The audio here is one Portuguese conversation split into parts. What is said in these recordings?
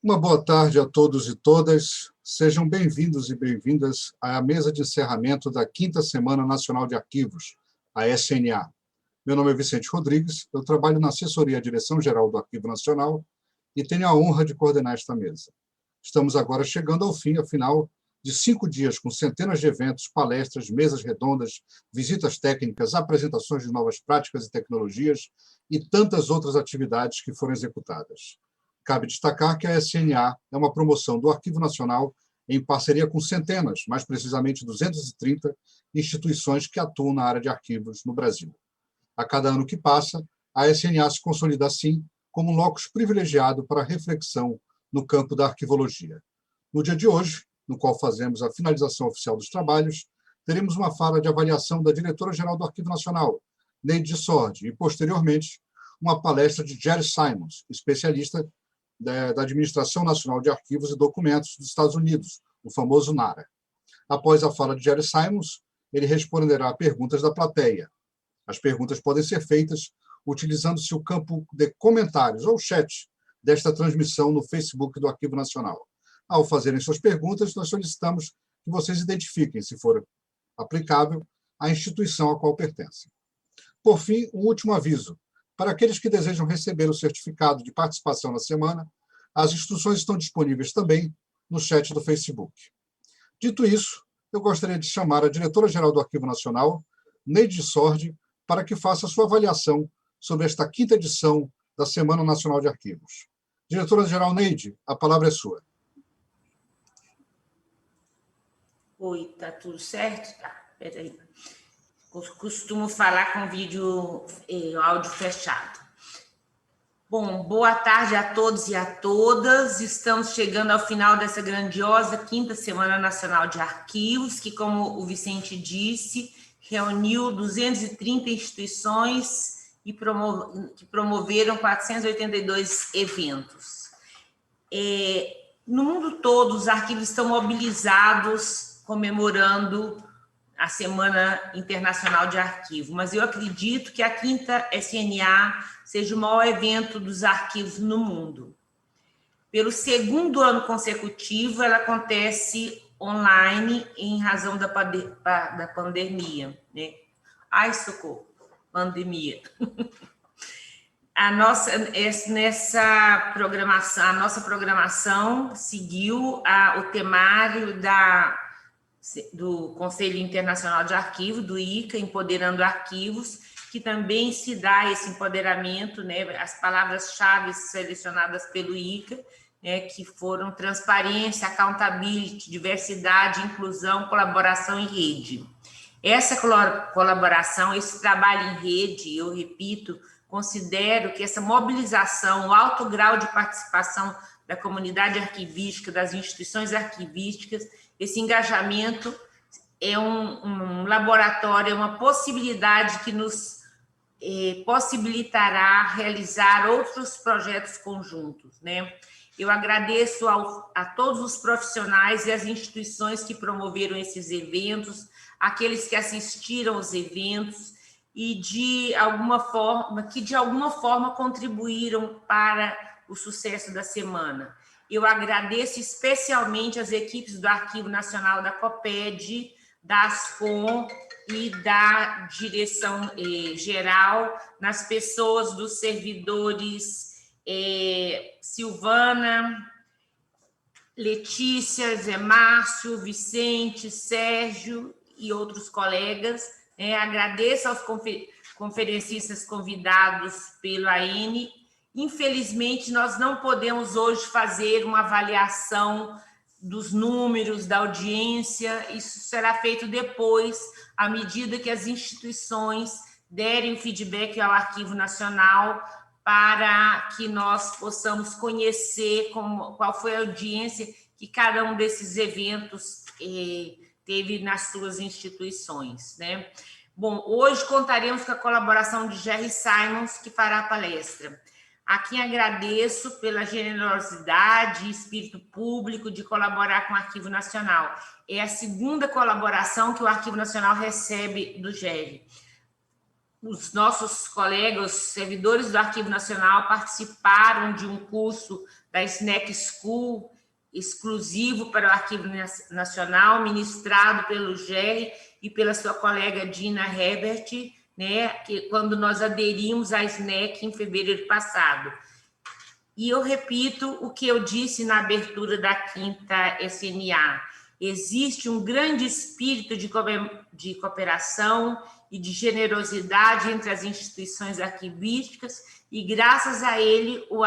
Uma boa tarde a todos e todas. Sejam bem-vindos e bem-vindas à mesa de encerramento da 5ª Semana Nacional de Arquivos, a SNA. Meu nome é Vicente Rodrigues, eu trabalho na assessoria à Direção-Geral do Arquivo Nacional e tenho a honra de coordenar esta mesa. Estamos agora chegando ao fim, afinal, de 5 dias com centenas de eventos, palestras, mesas redondas, visitas técnicas, apresentações de novas práticas e tecnologias e tantas outras atividades que foram executadas. Cabe destacar que a SNA é uma promoção do Arquivo Nacional em parceria com centenas, mais precisamente 230, instituições que atuam na área de arquivos no Brasil. A cada ano que passa, a SNA se consolida assim como um locus privilegiado para reflexão no campo da arquivologia. No dia de hoje, no qual fazemos a finalização oficial dos trabalhos, teremos uma fala de avaliação da diretora-geral do Arquivo Nacional, Neide Sordi, e, posteriormente, uma palestra de Jerry Simons, especialista da Administração Nacional de Arquivos e Documentos dos Estados Unidos, o famoso NARA. Após a fala de Jerry Simons, ele responderá a perguntas da plateia. As perguntas podem ser feitas utilizando-se o campo de comentários ou chat desta transmissão no Facebook do Arquivo Nacional. Ao fazerem suas perguntas, nós solicitamos que vocês identifiquem, se for aplicável, a instituição a qual pertencem. Por fim, um último aviso. Para aqueles que desejam receber o certificado de participação na semana, as instruções estão disponíveis também no chat do Facebook. Dito isso, eu gostaria de chamar a diretora-geral do Arquivo Nacional, Neide Sordi, para que faça a sua avaliação sobre esta 5ª edição da Semana Nacional de Arquivos. Diretora-geral Neide, a palavra é sua. Oi, tá tudo certo? Tá, peraí. Costumo falar com vídeo e áudio fechado. Bom, boa tarde a todos e a todas. Estamos chegando ao final dessa grandiosa 5ª Semana Nacional de Arquivos, que, como o Vicente disse, reuniu 230 instituições que promoveram 482 eventos. No mundo todo, os arquivos estão mobilizados, comemorando a Semana Internacional de Arquivo, mas eu acredito que a 5ª SNA seja o maior evento dos arquivos no mundo. Pelo 2º ano consecutivo, ela acontece online em razão da pandemia, né? Ai, socorro, pandemia. A nossa programação seguiu o temário do Conselho Internacional de Arquivo, do ICA, Empoderando Arquivos, que também se dá esse empoderamento, né, as palavras-chave selecionadas pelo ICA, né, que foram transparência, accountability, diversidade, inclusão, colaboração em rede. Essa colaboração, esse trabalho em rede, eu repito, considero que essa mobilização, o alto grau de participação da comunidade arquivística, das instituições arquivísticas, esse engajamento é um laboratório, é uma possibilidade que nos possibilitará realizar outros projetos conjuntos, né? Eu agradeço a todos os profissionais e as instituições que promoveram esses eventos, aqueles que assistiram aos eventos e de alguma forma contribuíram para o sucesso da semana. Eu agradeço especialmente as equipes do Arquivo Nacional da COPED, da ASCOM e da direção geral, nas pessoas dos servidores Silvana, Letícia, Zé Márcio, Vicente, Sérgio e outros colegas. Agradeço aos conferencistas convidados pelo AN. Infelizmente, nós não podemos hoje fazer uma avaliação dos números da audiência, isso será feito depois, à medida que as instituições derem o feedback ao Arquivo Nacional, para que nós possamos conhecer qual foi a audiência que cada um desses eventos teve nas suas instituições, né? Bom, hoje contaremos com a colaboração de Jerry Simons, que fará a palestra. A quem agradeço pela generosidade e espírito público de colaborar com o Arquivo Nacional. É a 2ª colaboração que o Arquivo Nacional recebe do Jerry. Os nossos colegas, servidores do Arquivo Nacional, participaram de um curso da Snack School, exclusivo para o Arquivo Nacional, ministrado pelo Jerry e pela sua colega Dina Herbert, né, que quando nós aderimos à SNEC em fevereiro passado. E eu repito o que eu disse na abertura da 5ª SNA. Existe um grande espírito de cooperação e de generosidade entre as instituições arquivísticas e, graças a ele, o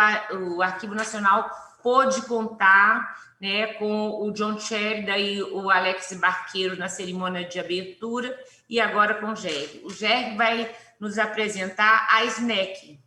Arquivo Nacional pôde contar, né, com o John Sheridan e o Alex Barqueiro na cerimônia de abertura e agora com o Jerry. O Jerry vai nos apresentar a SNEC,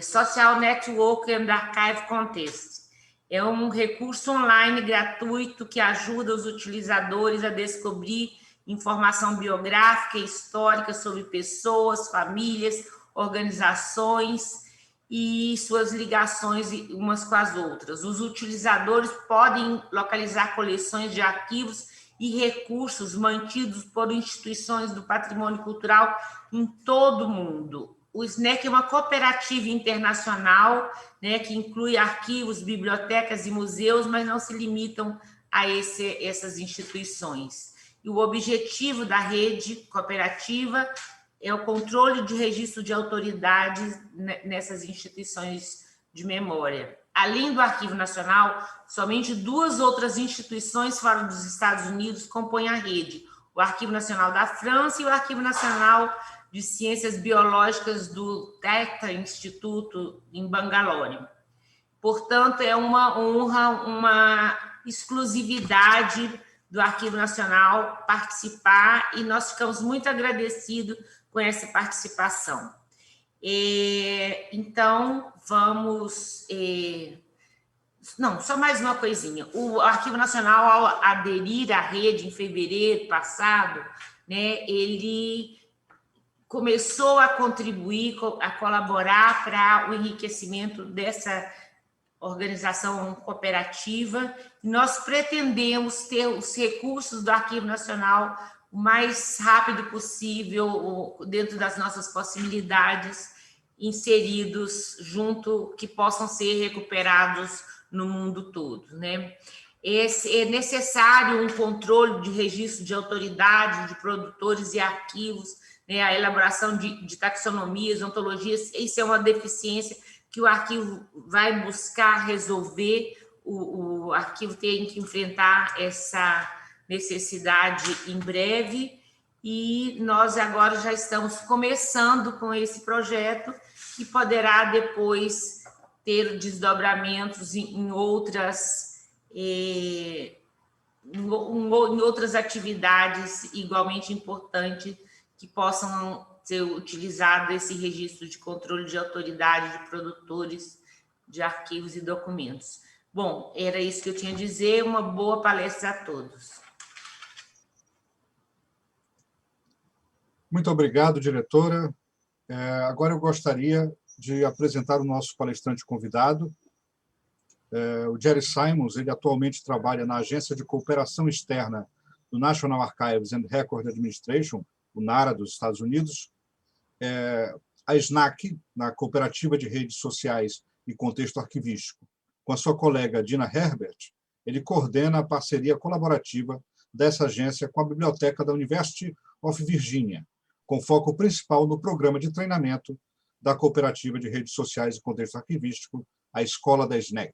Social Network and Archive Contest. É um recurso online gratuito que ajuda os utilizadores a descobrir informação biográfica e histórica sobre pessoas, famílias, organizações e suas ligações umas com as outras. Os utilizadores podem localizar coleções de arquivos e recursos mantidos por instituições do patrimônio cultural em todo o mundo. O SNEC é uma cooperativa internacional, né, que inclui arquivos, bibliotecas e museus, mas não se limitam a essas instituições. E o objetivo da rede cooperativa é o controle de registro de autoridades nessas instituições de memória. Além do Arquivo Nacional, somente 2 outras instituições fora dos Estados Unidos compõem a rede: o Arquivo Nacional da França e o Arquivo Nacional de Ciências Biológicas do Tata Instituto, em Bangalore. Portanto, é uma honra, uma exclusividade do Arquivo Nacional participar e nós ficamos muito agradecidos com essa participação. Então, vamos... Não, só mais uma coisinha. O Arquivo Nacional, ao aderir à rede em fevereiro passado, né, ele começou a contribuir, a colaborar para o enriquecimento dessa organização cooperativa. Nós pretendemos ter os recursos do Arquivo Nacional o mais rápido possível, dentro das nossas possibilidades, inseridos junto, que possam ser recuperados no mundo todo, né? É necessário um controle de registro de autoridades, de produtores e arquivos, né, a elaboração de taxonomias, ontologias. Isso é uma deficiência que o arquivo vai buscar resolver. O arquivo tem que enfrentar essa necessidade em breve, e nós agora já estamos começando com esse projeto, que poderá depois ter desdobramentos em outras atividades igualmente importantes, que possam ser utilizado esse registro de controle de autoridade de produtores de arquivos e documentos. Bom, era isso que eu tinha a dizer. Uma boa palestra a todos. Muito obrigado, diretora. Agora eu gostaria de apresentar o nosso palestrante convidado, o Jerry Simons. Ele atualmente trabalha na Agência de Cooperação Externa do National Archives and Record Administration, o NARA dos Estados Unidos, a SNAC, na Cooperativa de Redes Sociais e Contexto Arquivístico. Com a sua colega Dina Herbert, ele coordena a parceria colaborativa dessa agência com a Biblioteca da University of Virginia, com foco principal no programa de treinamento da Cooperativa de Redes Sociais e Contexto Arquivístico, a Escola da SNEC.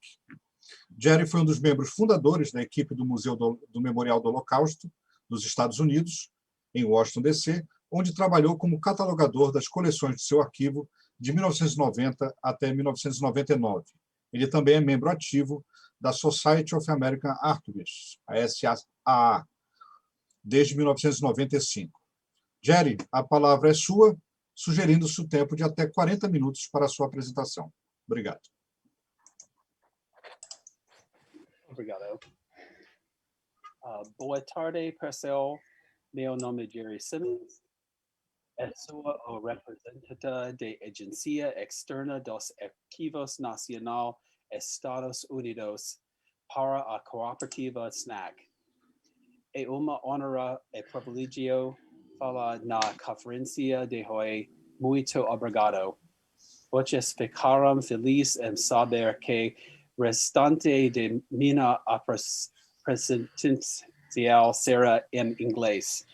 Jerry foi um dos membros fundadores da equipe do Museu do Memorial do Holocausto dos Estados Unidos, em Washington, D.C., onde trabalhou como catalogador das coleções de seu arquivo de 1990 até 1999. Ele também é membro ativo da Society of American Archivists, a SAA, desde 1995. Jerry, a palavra é sua, sugerindo-se o tempo de até 40 minutos para a sua apresentação. Obrigado. Obrigado. Boa tarde, pessoal. Meu nome é Jerry Simons. Sou o representante da Agência Externa dos Arquivos Nacional Estados Unidos para a Cooperativa SNAC. É uma honra e privilégio falar na conferência de hoje. Muito obrigado. Vocês ficaram felizes em saber que restante de minha apresentação será em inglês.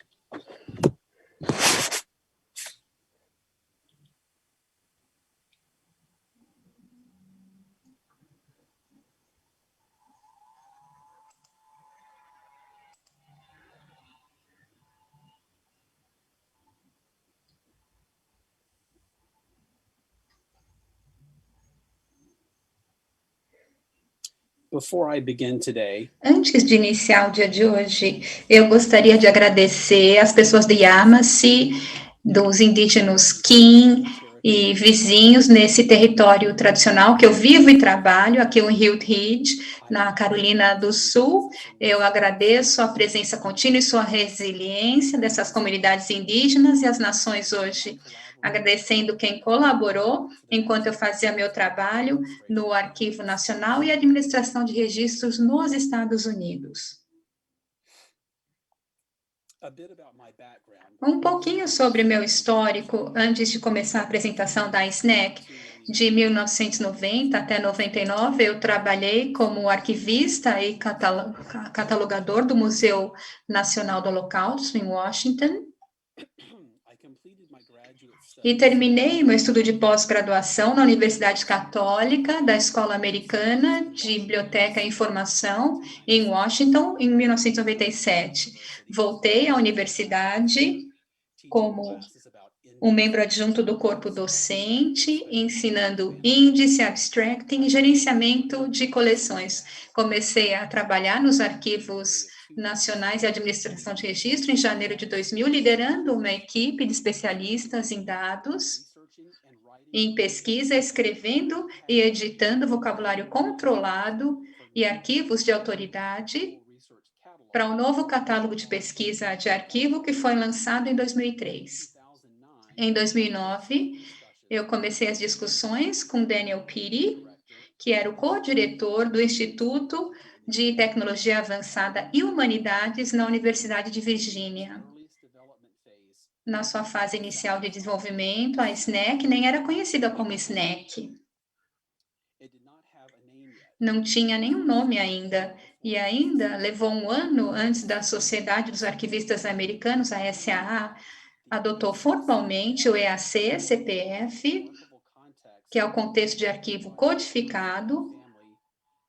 Before I begin today, Antes de iniciar o dia de hoje, eu gostaria de agradecer as pessoas de Yamasee, dos indígenas Kim e vizinhos nesse território tradicional que eu vivo e trabalho, aqui em Hilt Ridge, na Carolina do Sul. Eu agradeço a presença contínua e sua resiliência dessas comunidades indígenas e as nações hoje, agradecendo quem colaborou enquanto eu fazia meu trabalho no Arquivo Nacional e Administração de Registros nos Estados Unidos. Um pouquinho sobre meu histórico, antes de começar a apresentação da SNEC. De 1990 até 99, eu trabalhei como arquivista e catalogador do Museu Nacional do Holocausto, em Washington. E terminei meu estudo de pós-graduação na Universidade Católica da Escola Americana de Biblioteca e Informação, em Washington, em 1997. Voltei à universidade como um membro adjunto do corpo docente, ensinando índice, abstracting e gerenciamento de coleções. Comecei a trabalhar nos arquivos nacionais e administração de registro em janeiro de 2000, liderando uma equipe de especialistas em dados, em pesquisa, escrevendo e editando vocabulário controlado e arquivos de autoridade para o novo catálogo de pesquisa de arquivo que foi lançado em 2003. Em 2009, eu comecei as discussões com Daniel Pitti, que era o co-diretor do Instituto de Tecnologia Avançada e Humanidades na Universidade de Virgínia. Na sua fase inicial de desenvolvimento, a SNEC nem era conhecida como SNEC. Não tinha nenhum nome ainda, e ainda levou um ano antes da Sociedade dos Arquivistas Americanos, a SAA, adotou formalmente o EAC-CPF, que é o contexto de arquivo codificado,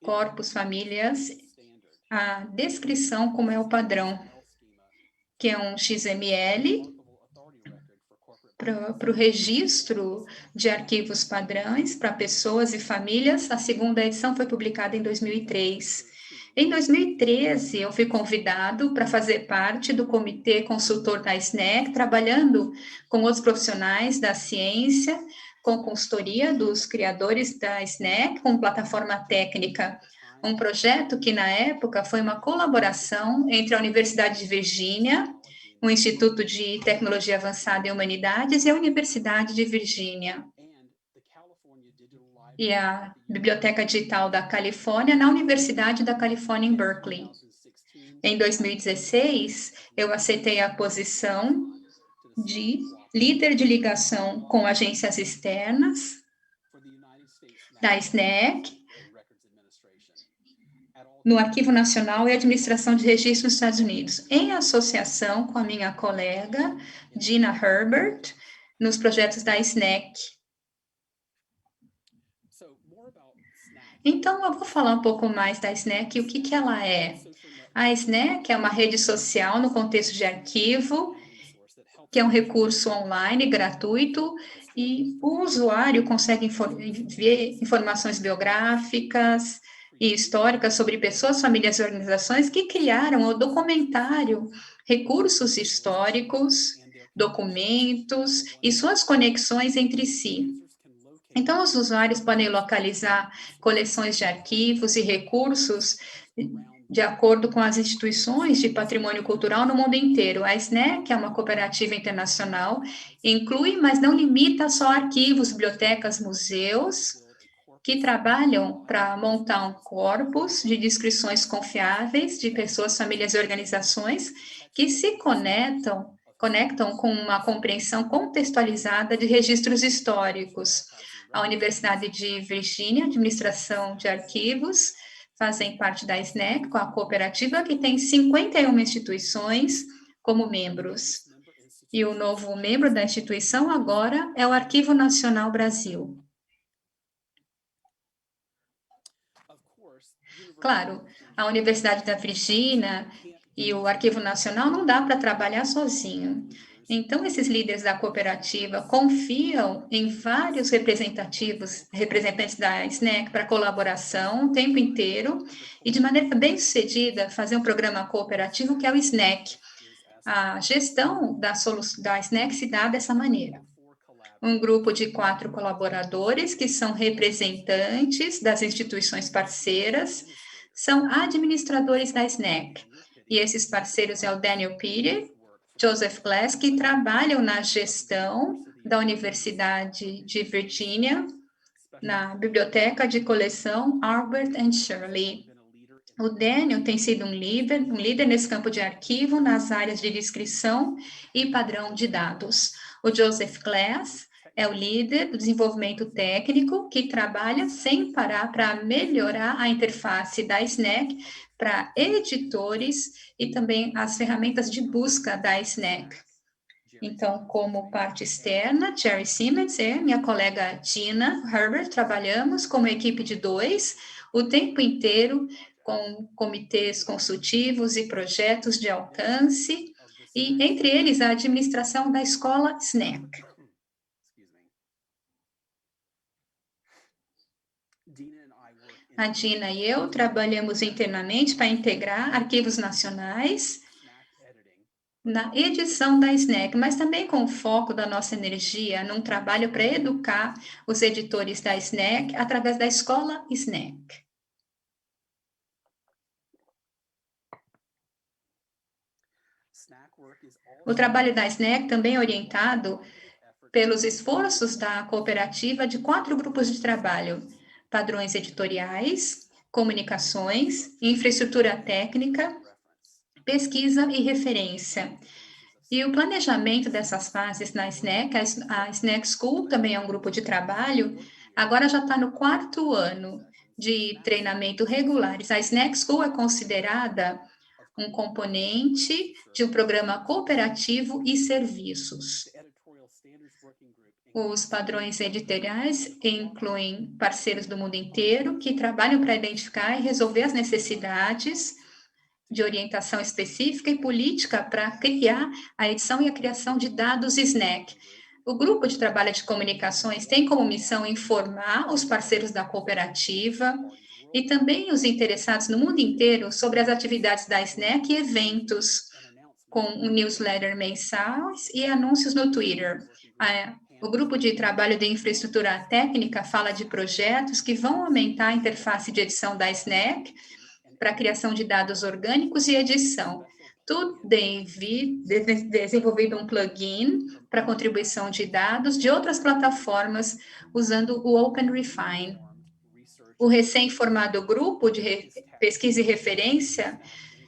corpos, famílias, a descrição como é o padrão, que é um XML, para o registro de arquivos padrões para pessoas e famílias. A segunda edição foi publicada em 2003. Em 2013, eu fui convidado para fazer parte do comitê consultor da SNEC, trabalhando com outros profissionais da ciência, com consultoria dos criadores da SNEC, com plataforma técnica. Um projeto que, na época, foi uma colaboração entre a Universidade de Virgínia, o Instituto de Tecnologia Avançada e Humanidades e a Universidade de Virgínia e a Biblioteca Digital da Califórnia na Universidade da Califórnia em Berkeley. Em 2016, eu aceitei a posição de líder de ligação com agências externas da SNEC, no Arquivo Nacional e Administração de Registros nos Estados Unidos, em associação com a minha colega, Gina Herbert, nos projetos da SNEC. Então, eu vou falar um pouco mais da SNEC e o que ela é. A SNEC é uma rede social no contexto de arquivo, que é um recurso online gratuito, e o usuário consegue ver informações biográficas e históricas sobre pessoas, famílias e organizações que criaram ou documentaram recursos históricos, documentos e suas conexões entre si. Então, os usuários podem localizar coleções de arquivos e recursos de acordo com as instituições de patrimônio cultural no mundo inteiro. A SNEC, que é uma cooperativa internacional, inclui, mas não limita só arquivos, bibliotecas, museus, que trabalham para montar um corpus de descrições confiáveis de pessoas, famílias e organizações que se conectam com uma compreensão contextualizada de registros históricos. A Universidade de Virgínia, Administração de Arquivos, fazem parte da SNEC, com a cooperativa, que tem 51 instituições como membros. E o novo membro da instituição agora é o Arquivo Nacional Brasil. Claro, a Universidade da Virgínia e o Arquivo Nacional não dá para trabalhar sozinho. Então, esses líderes da cooperativa confiam em vários representantes da SNEC para colaboração o tempo inteiro e, de maneira bem-sucedida, fazer um programa cooperativo que é o SNEC. A gestão da SNEC se dá dessa maneira. Um grupo de 4 colaboradores, que são representantes das instituições parceiras, são administradores da SNEC. E esses parceiros é o Daniel Peter, Joseph Glass, que trabalham na gestão da Universidade de Virgínia, na Biblioteca de Coleção Albert and Shirley. O Daniel tem sido um líder nesse campo de arquivo, nas áreas de descrição e padrão de dados. O Joseph Glass é o líder do desenvolvimento técnico, que trabalha sem parar para melhorar a interface da SNEC para editores e também as ferramentas de busca da SNEC. Então, como parte externa, Jerry Simmons e minha colega Gina Herbert trabalhamos como equipe de 2 o tempo inteiro com comitês consultivos e projetos de alcance, e entre eles a administração da escola SNEC. A Gina e eu trabalhamos internamente para integrar arquivos nacionais na edição da SNEC, mas também com o foco da nossa energia num trabalho para educar os editores da SNEC através da escola SNEC. O trabalho da SNEC também é orientado pelos esforços da cooperativa de 4 grupos de trabalho: padrões editoriais, comunicações, infraestrutura técnica, pesquisa e referência. E o planejamento dessas fases na SNEC, a SNEC School também é um grupo de trabalho, agora já está no 4º ano de treinamento regulares. A SNEC School é considerada um componente de um programa cooperativo e serviços. Os padrões editoriais incluem parceiros do mundo inteiro que trabalham para identificar e resolver as necessidades de orientação específica e política para criar a edição e a criação de dados SNEC. O grupo de trabalho de comunicações tem como missão informar os parceiros da cooperativa e também os interessados no mundo inteiro sobre as atividades da SNEC e eventos, com um newsletter mensal e anúncios no Twitter. O grupo de trabalho de infraestrutura técnica fala de projetos que vão aumentar a interface de edição da SNEC para a criação de dados orgânicos e edição. Tudo desenvolvido um plugin para contribuição de dados de outras plataformas usando o OpenRefine. O recém-formado grupo de pesquisa e referência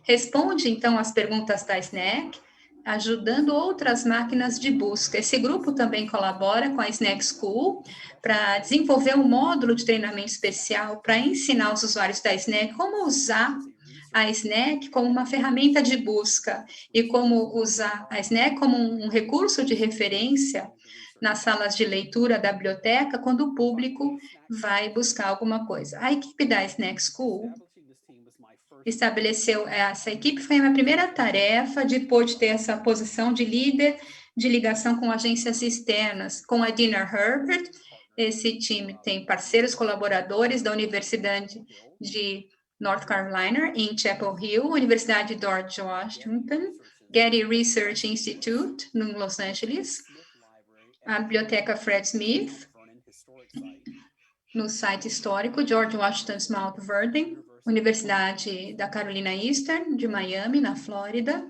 responde, então, às perguntas da SNEC, ajudando outras máquinas de busca. Esse grupo também colabora com a SNEC School para desenvolver um módulo de treinamento especial para ensinar os usuários da SNEC como usar a SNEC como uma ferramenta de busca e como usar a SNEC como um recurso de referência nas salas de leitura da biblioteca quando o público vai buscar alguma coisa. A equipe da SNEC School estabeleceu, essa equipe foi a minha primeira tarefa depois de ter essa posição de líder de ligação com agências externas, com a Gina Herbert. Esse time tem parceiros colaboradores da Universidade de North Carolina, em Chapel Hill, Universidade de George Washington, Getty Research Institute, em Los Angeles, a Biblioteca Fred Smith, no site histórico George Washington's Mount Vernon, Universidade da Carolina Eastern, de Miami, na Flórida,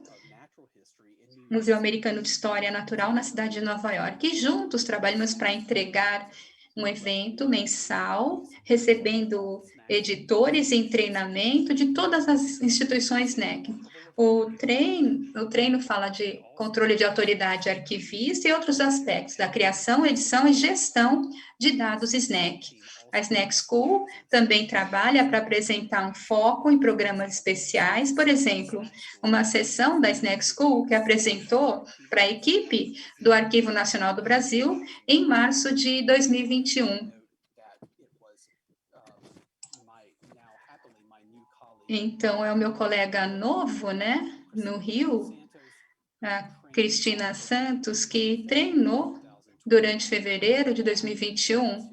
Museu Americano de História Natural, na cidade de Nova York. E juntos trabalhamos para entregar um evento mensal, recebendo editores em treinamento de todas as instituições SNEC. O treino fala de controle de autoridade arquivista e outros aspectos da criação, edição e gestão de dados SNEC. A SNEC School também trabalha para apresentar um foco em programas especiais, por exemplo, uma sessão da SNEC School que apresentou para a equipe do Arquivo Nacional do Brasil em março de 2021. Então, é o meu colega novo, né, no Rio, a Cristina Santos, que treinou durante fevereiro de 2021,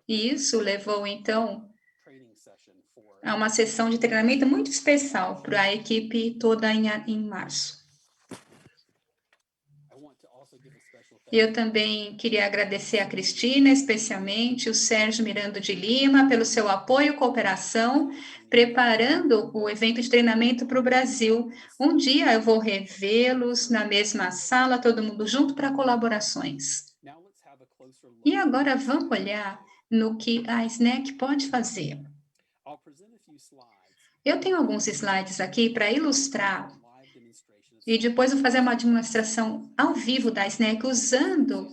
e isso levou, então, a uma sessão de treinamento muito especial para a equipe toda em março. Eu também queria agradecer a Cristina, especialmente o Sérgio Miranda de Lima, pelo seu apoio e cooperação, preparando o evento de treinamento para o Brasil. Um dia eu vou revê-los na mesma sala, todo mundo junto para colaborações. E agora vamos olhar no que a SNEC pode fazer. Eu tenho alguns slides aqui para ilustrar e depois vou fazer uma demonstração ao vivo da SNEC usando...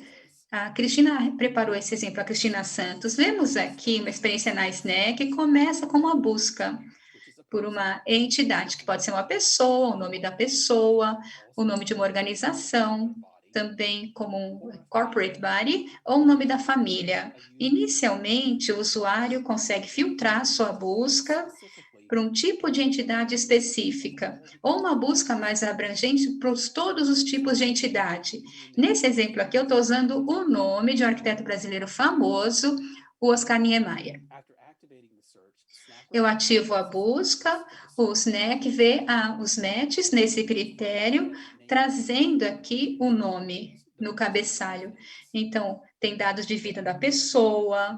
A Cristina preparou esse exemplo, a Cristina Santos. Vemos aqui uma experiência na SNEC que começa com uma busca por uma entidade, que pode ser uma pessoa, o nome da pessoa, o nome de uma organização, também como um corporate body, ou o nome da família. Inicialmente, o usuário consegue filtrar sua busca para um tipo de entidade específica, ou uma busca mais abrangente para todos os tipos de entidade. Nesse exemplo aqui, eu estou usando o nome de um arquiteto brasileiro famoso, o Oscar Niemeyer. Eu ativo a busca, o SNEC vê os matches nesse critério, trazendo aqui o nome no cabeçalho. Então, tem dados de vida da pessoa,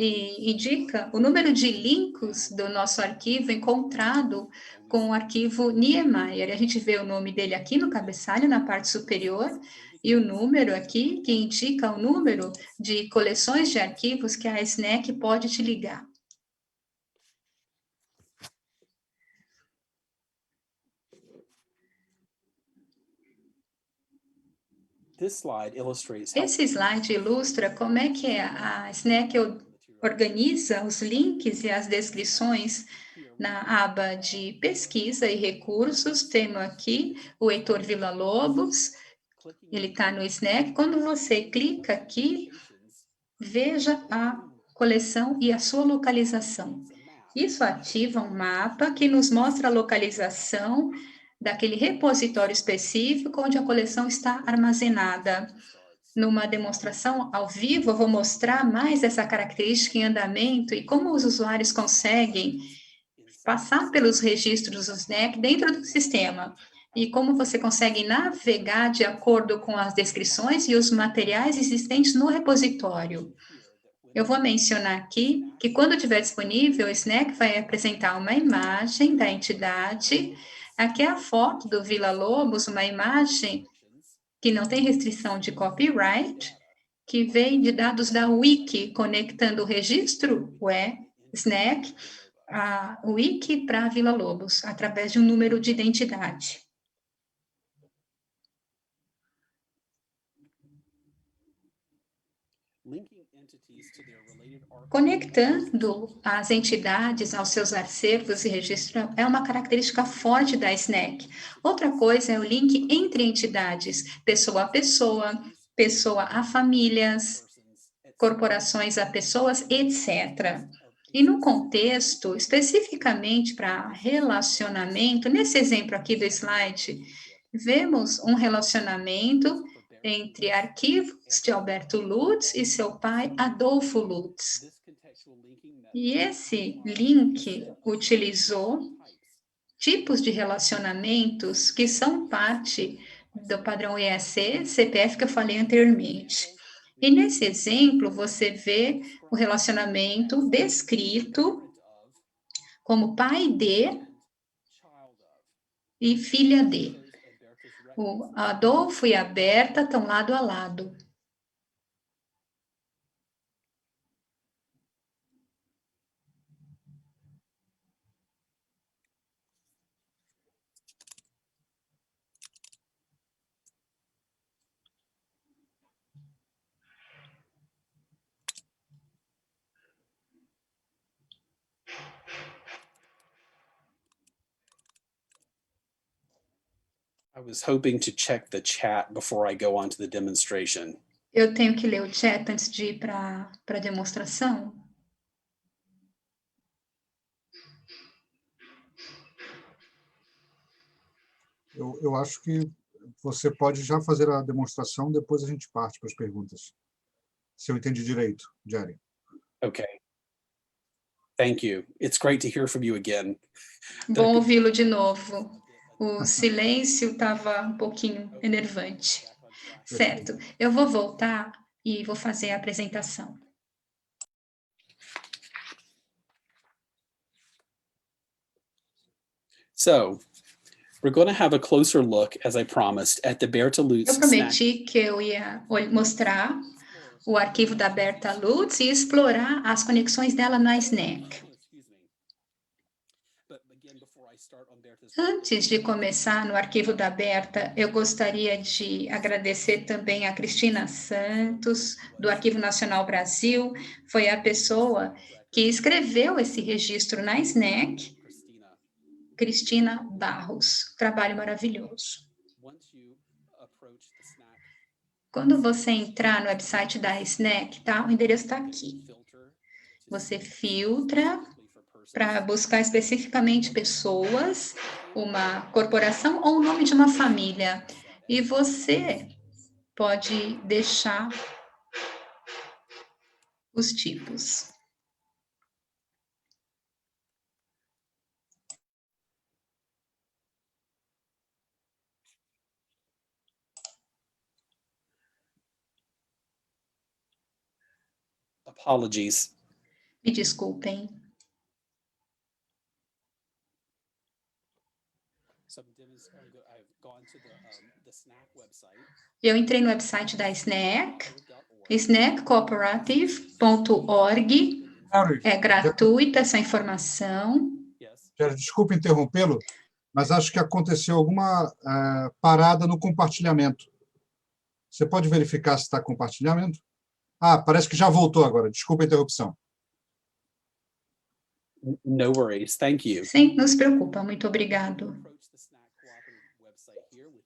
e indica o número de links do nosso arquivo encontrado com o arquivo Niemeyer. A gente vê o nome dele aqui no cabeçalho, na parte superior, e o número aqui, que indica o número de coleções de arquivos que a SNEC pode te ligar. Esse slide ilustra como é que a SNEC organiza os links e as descrições na aba de pesquisa e recursos. Temos aqui o Heitor Villa-Lobos, ele está no SNEC. Quando você clica aqui, veja a coleção e a sua localização. Isso ativa um mapa que nos mostra a localização daquele repositório específico onde a coleção está armazenada. Numa demonstração ao vivo, eu vou mostrar mais essa característica em andamento e como os usuários conseguem passar pelos registros do SNEC dentro do sistema e como você consegue navegar de acordo com as descrições e os materiais existentes no repositório. Eu vou mencionar aqui que quando estiver disponível, o SNEC vai apresentar uma imagem da entidade. Aqui é a foto do Villa-Lobos, uma imagem que não tem restrição de copyright, que vem de dados da Wiki, conectando o registro SNEC, a Wiki para a Villa-Lobos, através de um número de identidade. Conectando as entidades aos seus acervos e registro é uma característica forte da SNEC. Outra coisa é o link entre entidades, pessoa a pessoa, pessoa a famílias, corporações a pessoas, etc. E no contexto, especificamente para relacionamento, nesse exemplo aqui do slide, vemos um relacionamento entre arquivos de Alberto Lutz e seu pai, Adolfo Lutz. E esse link utilizou tipos de relacionamentos que são parte do padrão EAC, CPF que eu falei anteriormente. E nesse exemplo, você vê o relacionamento descrito como pai de e filha de. O Adolfo e a Berta estão lado a lado. I was hoping to check the chat before I go on to the demonstration. Eu tenho que ler o chat antes de ir para a demonstração? Eu acho que você pode já fazer a demonstração, depois a gente parte para as perguntas. Se eu entendi direito, Jerry. Okay. Thank you. It's great to hear from you again. Bom ouvi-lo de novo. O silêncio estava um pouquinho enervante. Certo, eu vou voltar e vou fazer a apresentação. So, we're going to have a closer look, as I promised, at the Berta Lutz Eu snack. prometi que eu ia mostrar o arquivo da Berta Lutz e explorar as conexões dela na SNAC. Antes de começar no arquivo da Berta, eu gostaria de agradecer também a Cristina Santos, do Arquivo Nacional Brasil, foi a pessoa que escreveu esse registro na SNAC, Cristina Barros, trabalho maravilhoso. Quando você entrar no website da SNAC, tá? O endereço está aqui. Você filtra para buscar especificamente pessoas, uma corporação ou o nome de uma família. E você pode deixar os tipos. Apologies. Me desculpem. I've gone to the SNAC website. Eu entrei no website da SNAC, snaccooperative.org. É gratuita essa informação. Jerry, desculpe interrompê-lo, mas acho que aconteceu alguma parada no compartilhamento. Você pode verificar se está compartilhamento? Ah, parece que já voltou agora. Desculpa a interrupção. No worries, thank you. Sim, não se preocupa, muito obrigado.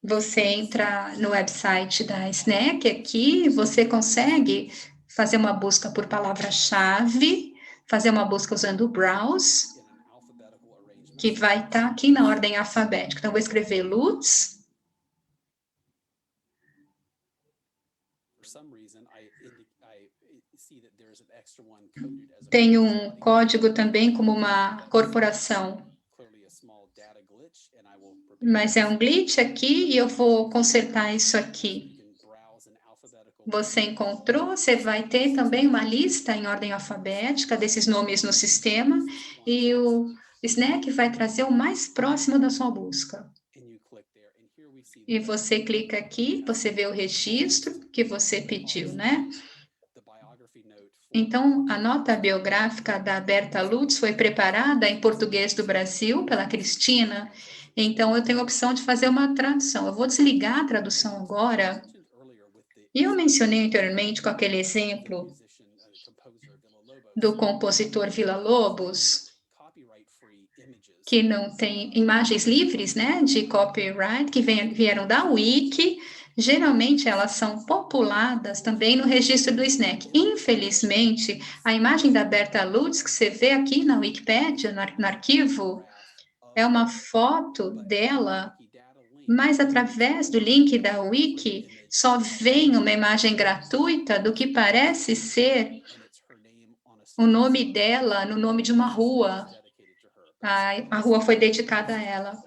Você entra no website da SNAC aqui, você consegue fazer uma busca por palavra-chave, fazer uma busca usando o Browse, que vai estar aqui na ordem alfabética. Então, eu vou escrever Lutz. Tem um código também como uma corporação. Mas é um glitch aqui e eu vou consertar isso aqui. Você encontrou, você vai ter também uma lista em ordem alfabética desses nomes no sistema e o SNAC vai trazer o mais próximo da sua busca. E você clica aqui, você vê o registro que você pediu, né? Então, a nota biográfica da Berta Lutz foi preparada em português do Brasil pela Cristina. Então, eu tenho a opção de fazer uma tradução. Eu vou desligar a tradução agora. E eu mencionei anteriormente com aquele exemplo do compositor Villa-Lobos, que não tem imagens livres, né, de copyright, que vieram da Wiki. Geralmente, elas são populadas também no registro do SNAC. Infelizmente, a imagem da Berta Lutz, que você vê aqui na Wikipédia, no arquivo, é uma foto dela, mas através do link da Wiki, só vem uma imagem gratuita do que parece ser o nome dela no nome de uma rua. A rua foi dedicada a ela.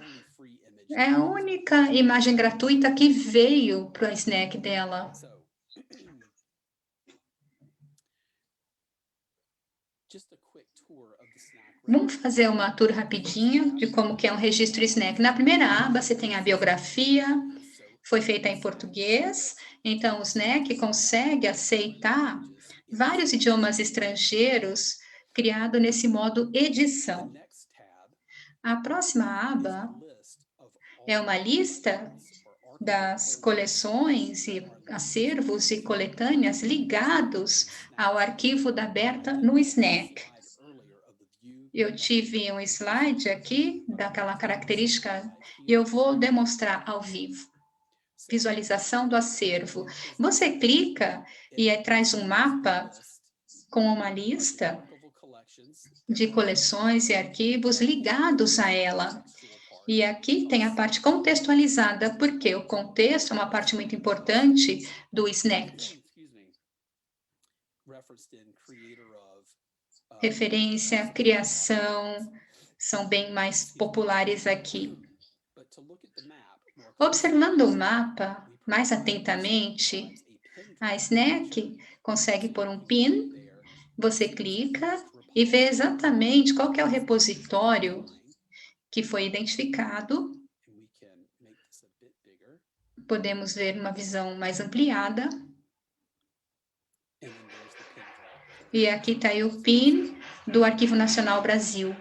É a única imagem gratuita que veio para o SNAC dela. Vamos fazer uma tour rapidinha de como que é um registro SNAC. Na primeira aba, você tem a biografia, foi feita em português, então o SNAC consegue aceitar vários idiomas estrangeiros criado nesse modo edição. A próxima aba é uma lista das coleções e acervos e coletâneas ligados ao arquivo da Berta no SNAC. Eu tive um slide aqui daquela característica e eu vou demonstrar ao vivo. Visualização do acervo. Você clica e aí traz um mapa com uma lista de coleções e arquivos ligados a ela. E aqui tem a parte contextualizada, porque o contexto é uma parte muito importante do SNCC. Referência, criação, são bem mais populares aqui. Observando o mapa mais atentamente, a SNCC consegue pôr um pin, você clica e vê exatamente qual que é o repositório que foi identificado. Podemos ver uma visão mais ampliada. E aqui está aí o PIN do Arquivo Nacional Brasil.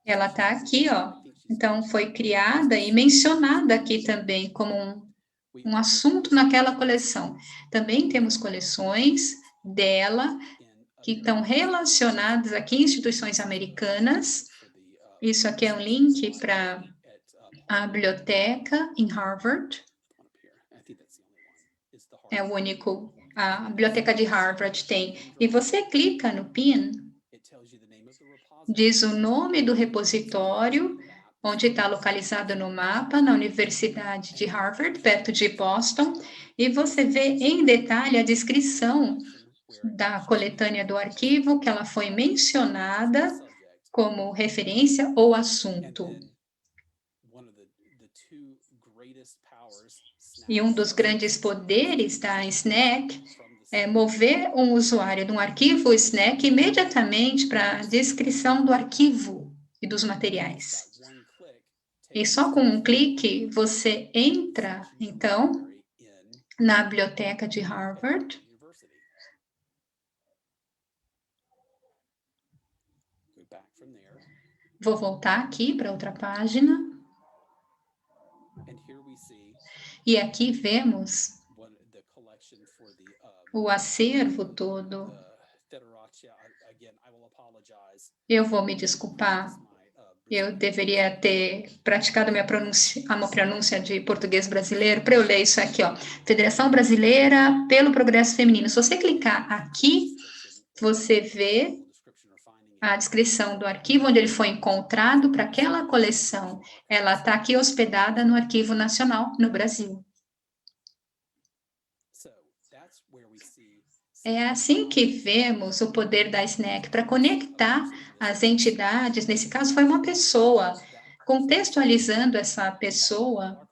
Ela está aqui, ó. Então, foi criada e mencionada aqui também como um assunto naquela coleção. Também temos coleções dela que estão relacionadas aqui em instituições americanas. Isso aqui é um link para a biblioteca em Harvard. É o único, a biblioteca de Harvard tem. E você clica no PIN, diz o nome do repositório, onde está localizado no mapa, na Universidade de Harvard, perto de Boston, e você vê em detalhe a descrição da coletânea do arquivo, que ela foi mencionada como referência ou assunto. E um dos grandes poderes da SNCC é mover um usuário de um arquivo SNCC imediatamente para a descrição do arquivo e dos materiais. E só com um clique, você entra, então, na biblioteca de Harvard. Vou voltar aqui para outra página. E aqui vemos o acervo todo. Eu vou me desculpar. Eu deveria ter praticado a minha pronúncia de português brasileiro para eu ler isso aqui, ó. Federação Brasileira pelo Progresso Feminino. Se você clicar aqui, você vê a descrição do arquivo onde ele foi encontrado para aquela coleção. Ela está aqui hospedada no Arquivo Nacional no Brasil. É assim que vemos o poder da SNCC para conectar as entidades, nesse caso foi uma pessoa, contextualizando essa pessoa,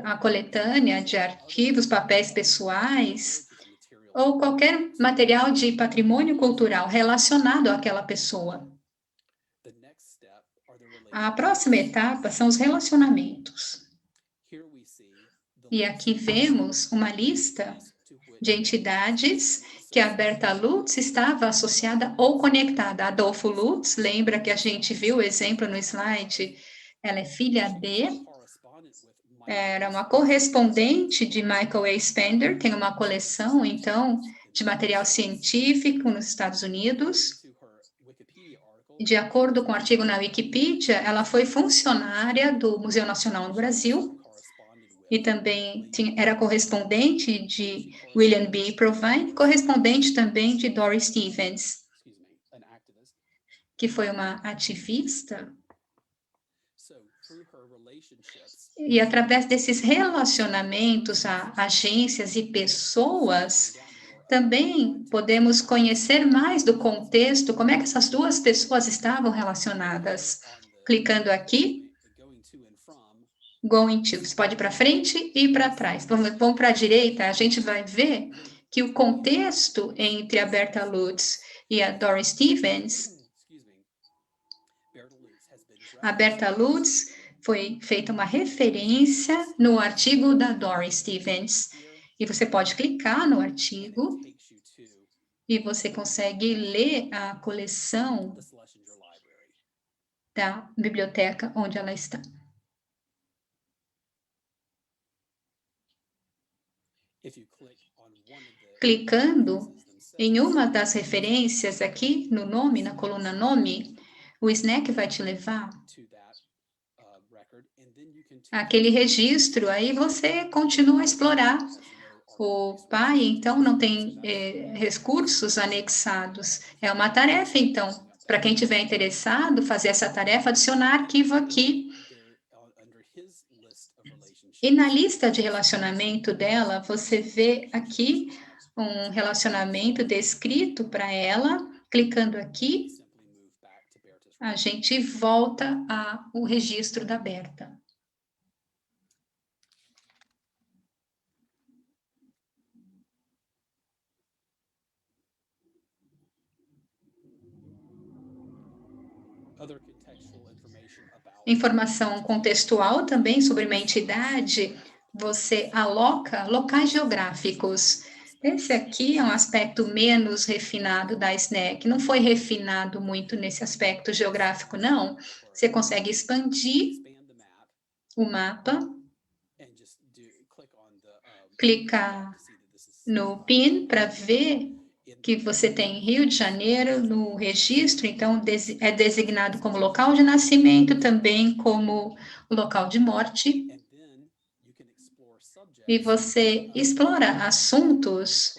a coletânea de arquivos, papéis pessoais, ou qualquer material de patrimônio cultural relacionado àquela pessoa. A próxima etapa são os relacionamentos. E aqui vemos uma lista de entidades que a Berta Lutz estava associada ou conectada. Adolfo Lutz, lembra que a gente viu o exemplo no slide? Ela é filha de... Era uma correspondente de Michael A. Spender, tem uma coleção, então, de material científico nos Estados Unidos. De acordo com o artigo na Wikipedia, ela foi funcionária do Museu Nacional no Brasil e também era correspondente de William B. Provine, correspondente também de Doris Stevens, que foi uma ativista. E através desses relacionamentos a agências e pessoas, também podemos conhecer mais do contexto, como é que essas duas pessoas estavam relacionadas. Clicando aqui, going to, você pode ir para frente e para trás. Vamos para a direita, a gente vai ver que o contexto entre a Berta Lutz e a Doris Stevens, a Berta Lutz foi feita uma referência no artigo da Doris Stevens. E você pode clicar no artigo e você consegue ler a coleção da biblioteca onde ela está. Clicando em uma das referências aqui no nome, na coluna nome, o snack vai te levar àquele registro, aí você continua a explorar. O pai, então, não tem recursos anexados. É uma tarefa, então, para quem tiver interessado, fazer essa tarefa, adicionar arquivo aqui. E na lista de relacionamento dela, você vê aqui um relacionamento descrito para ela. Clicando aqui, a gente volta ao registro da Berta. Informação contextual também sobre uma entidade, você aloca locais geográficos. Esse aqui é um aspecto menos refinado da SNEC, não foi refinado muito nesse aspecto geográfico, não. Você consegue expandir o mapa, clicar no PIN para ver que você tem Rio de Janeiro no registro, então é designado como local de nascimento, também como local de morte. E você explora assuntos,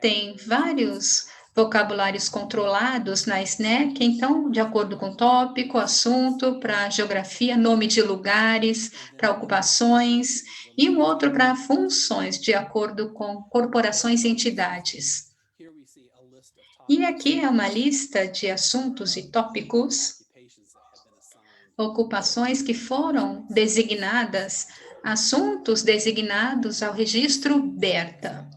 tem vários vocabulários controlados na SNEC, então, de acordo com o tópico, assunto, para geografia, nome de lugares, para ocupações, e um outro para funções, de acordo com corporações e entidades. E aqui é uma lista de assuntos e tópicos, ocupações que foram designadas, assuntos designados ao registro Berta,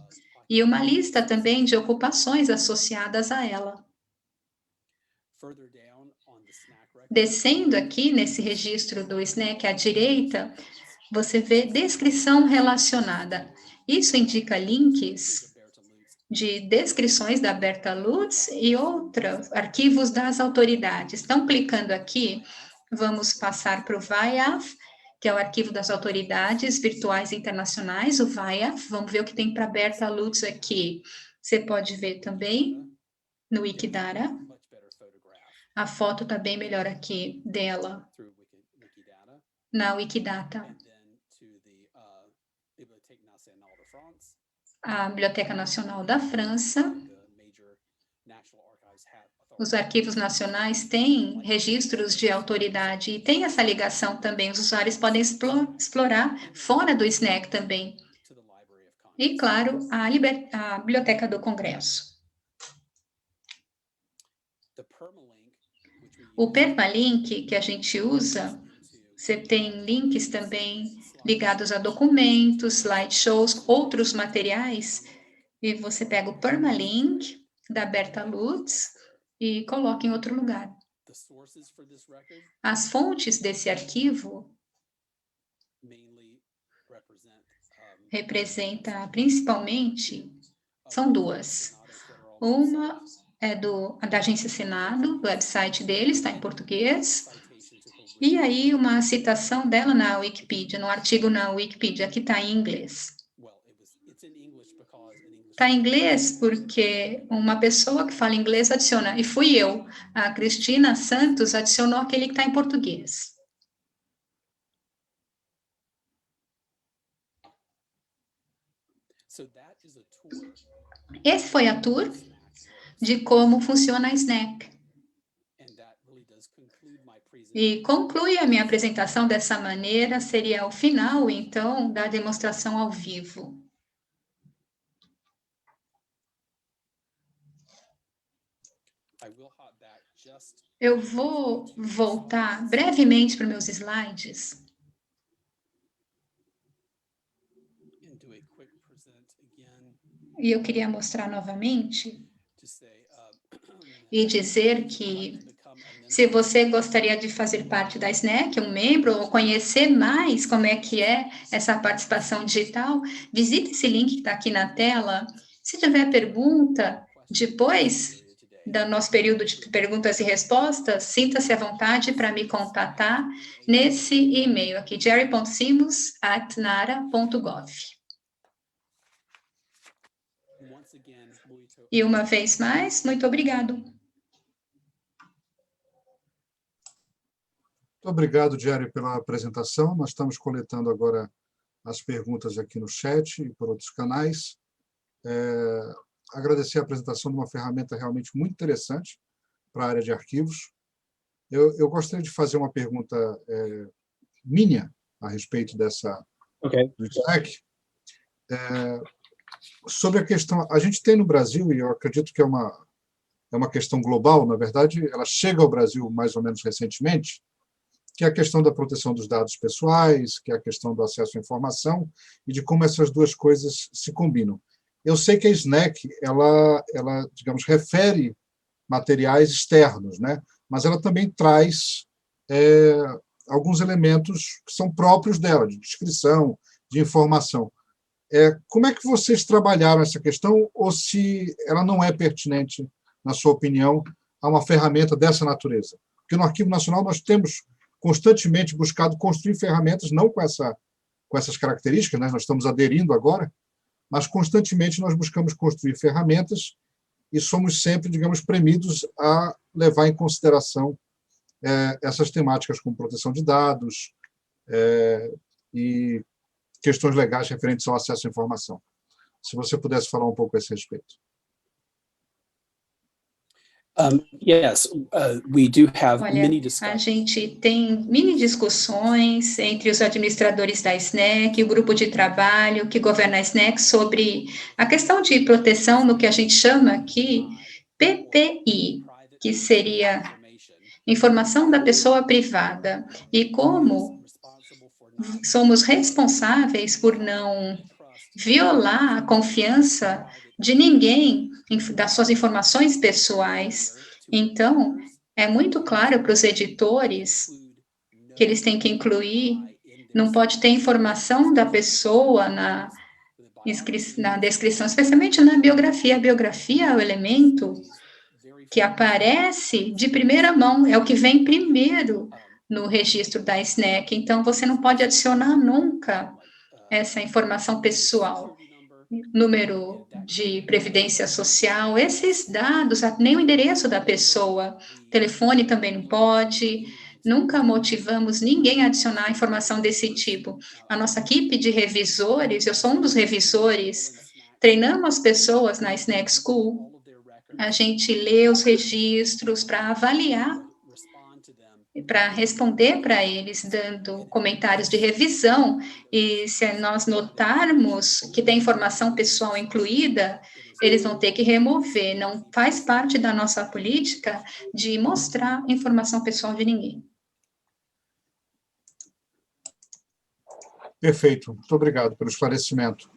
e uma lista também de ocupações associadas a ela. Descendo aqui nesse registro do SNEC à direita, você vê descrição relacionada. Isso indica links de descrições da Berta Lutz e outros arquivos das autoridades. Então, clicando aqui, vamos passar para o VIAF, que é o arquivo das autoridades virtuais internacionais, o VIAF. Vamos ver o que tem para Berta Lutz aqui. Você pode ver também no Wikidata. A foto está bem melhor aqui dela na Wikidata. A Biblioteca Nacional da França. Os arquivos nacionais têm registros de autoridade e tem essa ligação também. Os usuários podem explorar fora do SNEC também. E, claro, a Biblioteca do Congresso. O permalink que a gente usa, você tem links também ligados a documentos, slideshows, outros materiais, e você pega o permalink da Berta Lutz e coloca em outro lugar. As fontes desse arquivo representa principalmente, são duas. Uma é da Agência Senado, do website deles, está em português. E aí, uma citação dela na Wikipedia, no artigo na Wikipedia, que está em inglês. Está em inglês porque uma pessoa que fala inglês adiciona, e fui eu, a Cristina Santos, adicionou aquele que está em português. Esse foi a tour de como funciona a SNEC. E conclui a minha apresentação dessa maneira, seria o final, então, da demonstração ao vivo. Eu vou voltar brevemente para meus slides. E eu queria mostrar novamente e dizer que se você gostaria de fazer parte da SNEC, um membro, ou conhecer mais como é que é essa participação digital, visite esse link que está aqui na tela. Se tiver pergunta, depois do nosso período de perguntas e respostas, sinta-se à vontade para me contatar nesse e-mail aqui, jerry.simos@nara.gov. E uma vez mais, muito obrigado. Muito obrigado, Jerry, pela apresentação. Nós estamos coletando agora as perguntas aqui no chat e por outros canais. Agradecer a apresentação de uma ferramenta realmente muito interessante para a área de arquivos. Eu gostaria de fazer uma pergunta minha a respeito do SNAC. Sobre a questão, a gente tem no Brasil, e eu acredito que é uma questão global, na verdade, ela chega ao Brasil mais ou menos recentemente, que é a questão da proteção dos dados pessoais, que é a questão do acesso à informação, e de como essas duas coisas se combinam. Eu sei que a SNAC, ela digamos, refere materiais externos, né? Mas ela também traz alguns elementos que são próprios dela, de descrição, de informação. Como é que vocês trabalharam essa questão, ou se ela não é pertinente, na sua opinião, a uma ferramenta dessa natureza? Porque no Arquivo Nacional nós temos constantemente buscado construir ferramentas, não com essas características, né? Nós estamos aderindo agora, mas constantemente nós buscamos construir ferramentas e somos sempre, digamos, premidos a levar em consideração essas temáticas como proteção de dados e questões legais referentes ao acesso à informação. Se você pudesse falar um pouco a esse respeito. We do have Olha, many a discussions. gente tem mini discussões entre os administradores da SNAC e o grupo de trabalho que governa a SNAC sobre a questão de proteção no que a gente chama aqui PPI, que seria informação da pessoa privada, e como somos responsáveis por não violar a confiança de ninguém das suas informações pessoais. Então, é muito claro para os editores que eles têm que incluir, não pode ter informação da pessoa na descrição, especialmente na biografia. A biografia é o elemento que aparece de primeira mão, é o que vem primeiro no registro da SNAC. Então, você não pode adicionar nunca essa informação pessoal, número de previdência social, esses dados, nem o endereço da pessoa, telefone também não pode. Nunca motivamos ninguém a adicionar informação desse tipo. A nossa equipe de revisores, eu sou um dos revisores, treinamos as pessoas na SNAC School, a gente lê os registros para avaliar, para responder para eles, dando comentários de revisão, e se nós notarmos que tem informação pessoal incluída, eles vão ter que remover. Não faz parte da nossa política de mostrar informação pessoal de ninguém. Perfeito, muito obrigado pelo esclarecimento.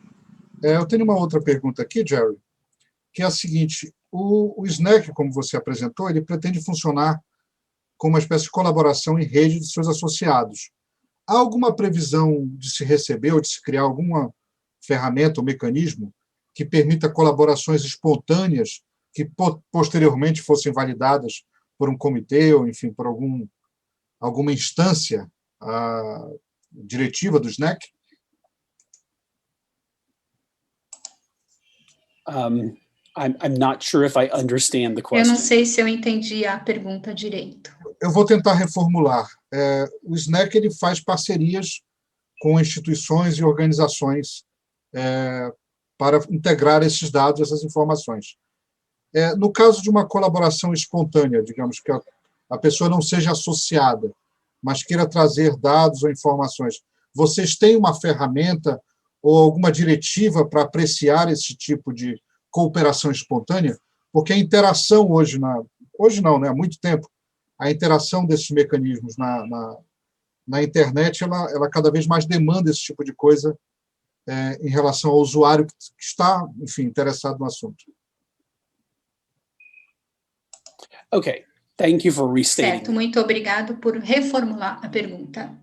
Eu tenho uma outra pergunta aqui, Jerry, que é a seguinte: o SNAC, como você apresentou, ele pretende funcionar como uma espécie de colaboração em rede de seus associados. Há alguma previsão de se receber ou de se criar alguma ferramenta ou mecanismo que permita colaborações espontâneas que posteriormente fossem validadas por um comitê ou, enfim, por alguma instância diretiva do SNAC? I'm not sure if I understand the question. Eu não sei se eu entendi a pergunta direito. Eu vou tentar reformular. O SNAC ele faz parcerias com instituições e organizações para integrar esses dados, essas informações. No caso de uma colaboração espontânea, digamos que a pessoa não seja associada, mas queira trazer dados ou informações, vocês têm uma ferramenta ou alguma diretiva para apreciar esse tipo de cooperação espontânea? Porque a interação hoje não, né, há muito tempo, a interação desses mecanismos na internet, ela cada vez mais demanda esse tipo de coisa em relação ao usuário que está, enfim, interessado no assunto. Okay, thank you for restating. Certo, muito obrigado por reformular a pergunta.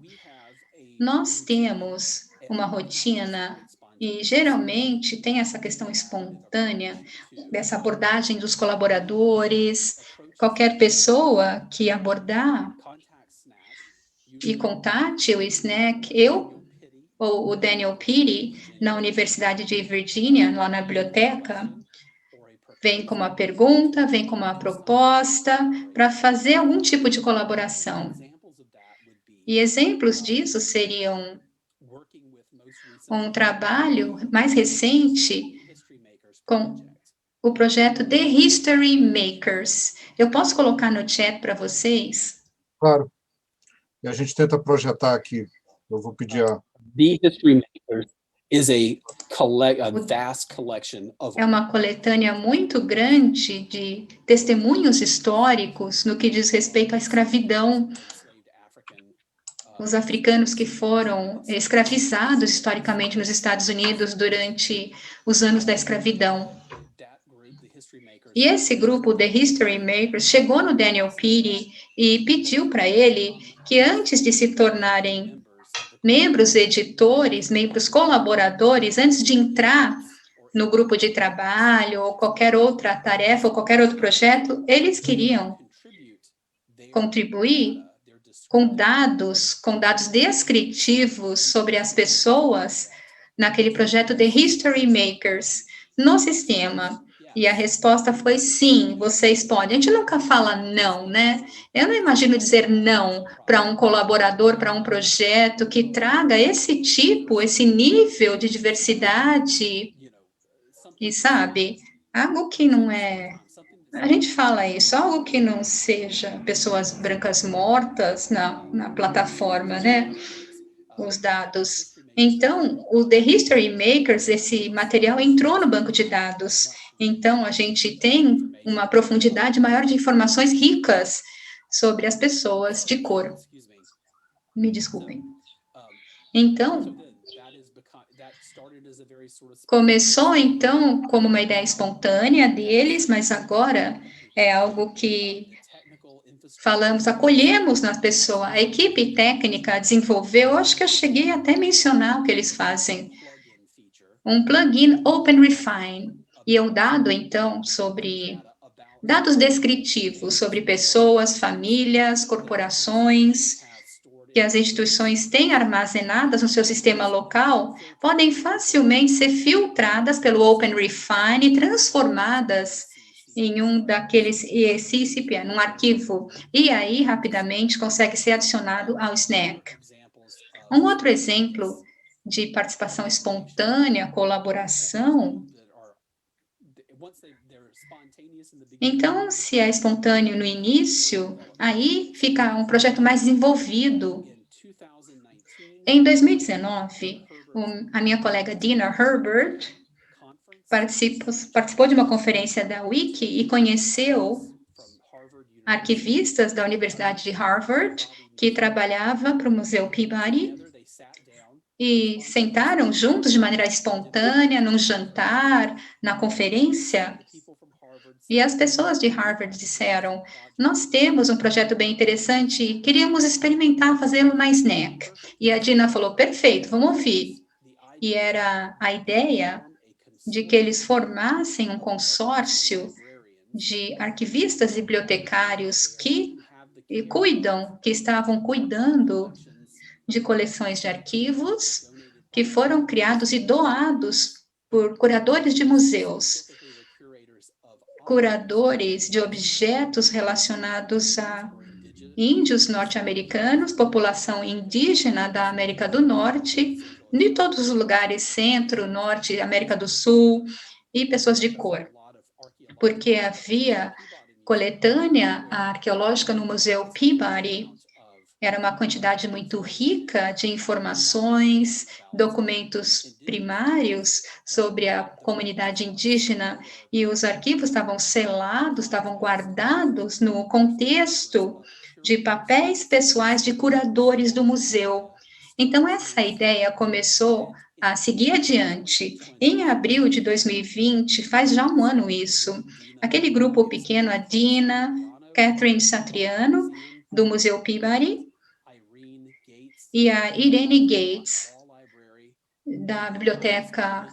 Nós temos uma rotina e geralmente tem essa questão espontânea, dessa abordagem dos colaboradores, qualquer pessoa que abordar e contate o SNAC, eu ou o Daniel Pitti, na Universidade de Virgínia, lá na biblioteca, Vem com uma pergunta, vem com uma proposta para fazer algum tipo de colaboração. E exemplos disso seriam um trabalho mais recente com o projeto The History Makers. Eu posso colocar no chat para vocês? Claro. E a gente tenta projetar aqui. Eu vou pedir a... The History Makers is a vast collection of... É uma coletânea muito grande de testemunhos históricos no que diz respeito à escravidão. Os africanos que foram escravizados historicamente nos Estados Unidos durante os anos da escravidão. E esse grupo, The History Makers, chegou no Daniel Peary e pediu para ele que antes de se tornarem membros editores, membros colaboradores, antes de entrar no grupo de trabalho ou qualquer outra tarefa ou qualquer outro projeto, eles queriam contribuir com dados descritivos sobre as pessoas naquele projeto The History Makers no sistema. E a resposta foi sim, vocês podem. A gente nunca fala não, né? Eu não imagino dizer não para um colaborador, para um projeto que traga esse tipo, esse nível de diversidade. E sabe, algo que não é... A gente fala isso, algo que não seja pessoas brancas mortas na plataforma, né? Os dados. Então, o The History Makers, esse material entrou no banco de dados. Então, a gente tem uma profundidade maior de informações ricas sobre as pessoas de cor. Me desculpem. Então, começou, então, como uma ideia espontânea deles, mas agora é algo que falamos, acolhemos na pessoa. A equipe técnica desenvolveu, acho que eu cheguei até a mencionar o que eles fazem, um plugin OpenRefine. E eu dado, então, sobre dados descritivos sobre pessoas, famílias, corporações, que as instituições têm armazenadas no seu sistema local, podem facilmente ser filtradas pelo OpenRefine e transformadas em um daqueles CCPA, num arquivo, e aí, rapidamente, consegue ser adicionado ao Snack. Um outro exemplo de participação espontânea, colaboração. Então, se é espontâneo no início, aí fica um projeto mais desenvolvido. Em 2019, a minha colega Dina Herbert participou de uma conferência da Wiki e conheceu arquivistas da Universidade de Harvard que trabalhava para o Museu Peabody e sentaram juntos de maneira espontânea num jantar, na conferência. E as pessoas de Harvard disseram, nós temos um projeto bem interessante e queríamos experimentar fazê-lo na SNCC. E a Dina falou, perfeito, vamos ouvir. E era a ideia de que eles formassem um consórcio de arquivistas e bibliotecários que estavam cuidando de coleções de arquivos que foram criados e doados por curadores de museus, curadores de objetos relacionados a índios norte-americanos, população indígena da América do Norte, de todos os lugares, centro, norte, América do Sul, e pessoas de cor. Porque havia coletânea arqueológica no Museu Peabody, era uma quantidade muito rica de informações, documentos primários sobre a comunidade indígena, e os arquivos estavam selados, estavam guardados no contexto de papéis pessoais de curadores do museu. Então, essa ideia começou a seguir adiante. Em abril de 2020, faz já um ano isso, aquele grupo pequeno, a Dina, Catherine Satriano, do Museu Peabody, e a Irene Gates, da Biblioteca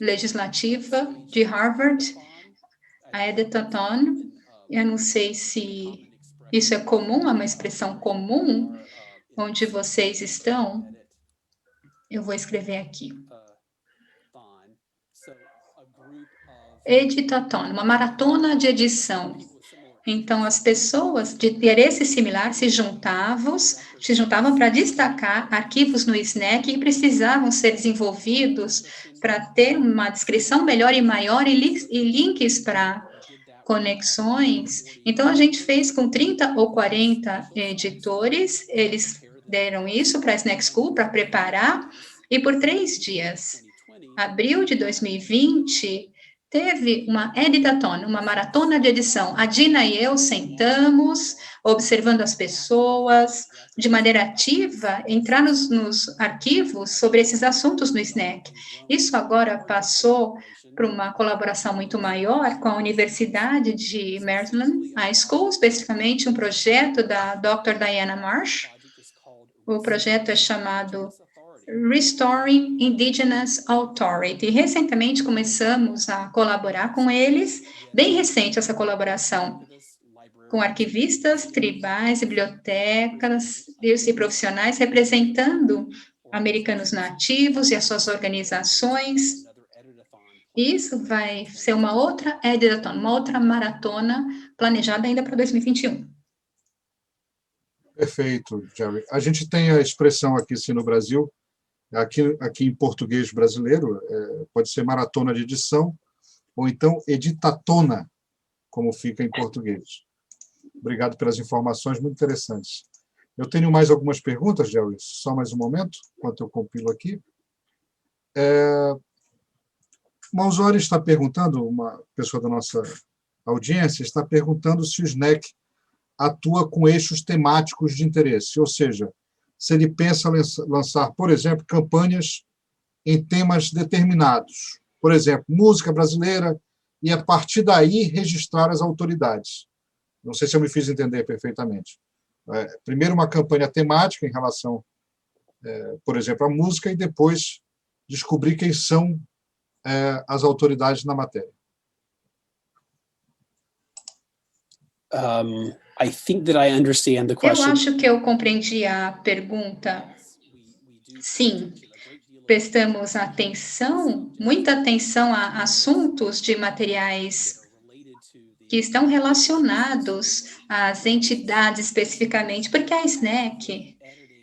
Legislativa de Harvard, a Edith Ton, eu não sei se isso é comum, é uma expressão comum, onde vocês estão, eu vou escrever aqui. editathon, uma maratona de edição. Então, as pessoas de interesse similar se juntavam para destacar arquivos no SNEC que precisavam ser desenvolvidos para ter uma descrição melhor e maior e links para conexões. Então, a gente fez com 30 ou 40 editores, eles deram isso para a SNEC School para preparar, e por 3 dias, abril de 2020, teve uma editathon, uma maratona de edição. A Dina e eu sentamos, observando as pessoas, de maneira ativa, entrar nos arquivos sobre esses assuntos no SNEC. Isso agora passou para uma colaboração muito maior com a Universidade de Maryland High School, especificamente um projeto da Dr. Diana Marsh. O projeto é chamado Restoring Indigenous Authority. Recentemente começamos a colaborar com eles, bem recente essa colaboração, com arquivistas tribais, bibliotecas e profissionais representando americanos nativos e as suas organizações. Isso vai ser uma outra editathon, uma outra maratona planejada ainda para 2021. Perfeito, Jerry. A gente tem a expressão aqui sim, no Brasil, aqui em português brasileiro, pode ser maratona de edição, ou então editatona, como fica em português. Obrigado pelas informações, muito interessantes. Eu tenho mais algumas perguntas, Jerry, só mais um momento, enquanto eu compilo aqui. Uma usuária está perguntando, uma pessoa da nossa audiência, está perguntando se o SNEC atua com eixos temáticos de interesse, ou seja, se ele pensa lançar, por exemplo, campanhas em temas determinados, por exemplo, música brasileira, e a partir daí registrar as autoridades. Não sei se eu me fiz entender perfeitamente. Primeiro uma campanha temática em relação, por exemplo, à música, e depois descobrir quem são as autoridades na matéria. I think that I understand the question. Eu acho que eu compreendi a pergunta. Sim, prestamos atenção, muita atenção a assuntos de materiais que estão relacionados às entidades especificamente, porque a SNEC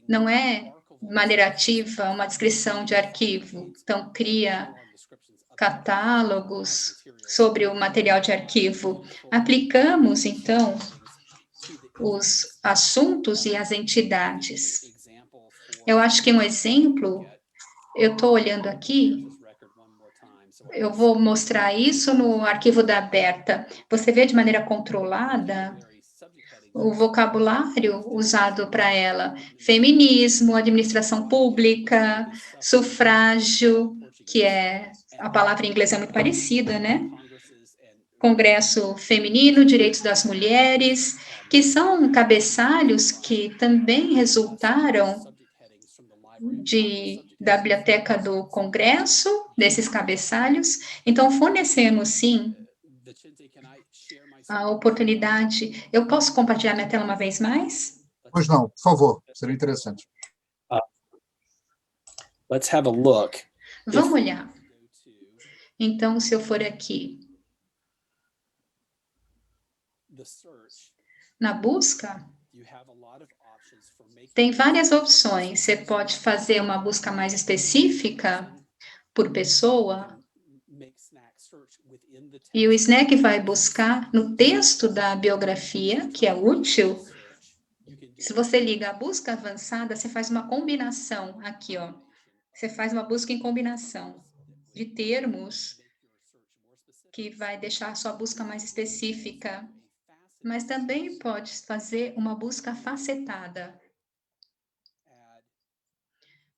não é de maneira ativa uma descrição de arquivo, então cria catálogos sobre o material de arquivo. Aplicamos, então, os assuntos e as entidades. Eu acho que um exemplo, eu estou olhando aqui, eu vou mostrar isso no arquivo da Berta. Você vê de maneira controlada o vocabulário usado para ela. Feminismo, administração pública, sufrágio, que a palavra em inglês é muito parecida, né? Congresso Feminino, Direitos das Mulheres, que são cabeçalhos que também resultaram da Biblioteca do Congresso, desses cabeçalhos. Então, fornecemos, sim, a oportunidade. Eu posso compartilhar minha tela uma vez mais? Pois não, por favor, seria interessante. Let's have a look. Vamos olhar. Então, se eu for aqui, na busca, tem várias opções. Você pode fazer uma busca mais específica por pessoa, e o SNEC vai buscar no texto da biografia, que é útil. Se você liga a busca avançada, você faz uma combinação aqui, ó. Você faz uma busca em combinação de termos que vai deixar a sua busca mais específica. Mas também pode fazer uma busca facetada.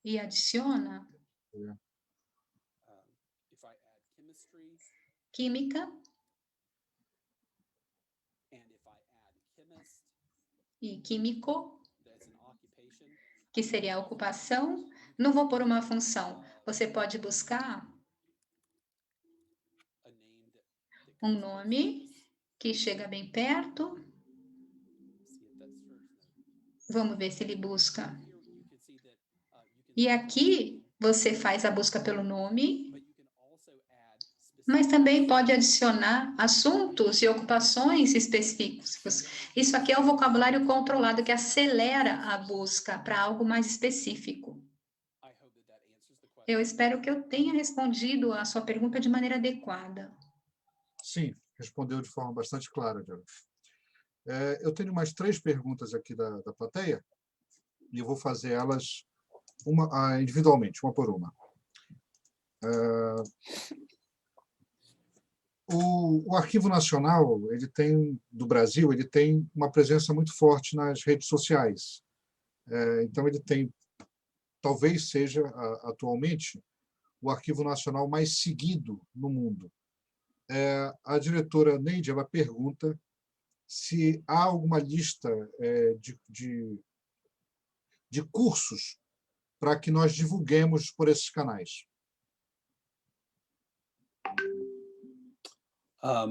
E adiciona química e químico, que seria a ocupação. Não vou pôr uma função. Você pode buscar um nome que chega bem perto. Vamos ver se ele busca. E aqui você faz a busca pelo nome, mas também pode adicionar assuntos e ocupações específicos. Isso aqui é o vocabulário controlado que acelera a busca para algo mais específico. Eu espero que eu tenha respondido a sua pergunta de maneira adequada. Sim, respondeu de forma bastante clara, Jerry. Eu tenho mais 3 perguntas aqui da plateia, e eu vou fazer elas individualmente, uma por uma. O Arquivo Nacional do Brasil, ele tem uma presença muito forte nas redes sociais. Então, ele tem, talvez seja, atualmente, o Arquivo Nacional mais seguido no mundo. A diretora Neide, ela pergunta se há alguma lista de cursos para que nós divulguemos por esses canais. A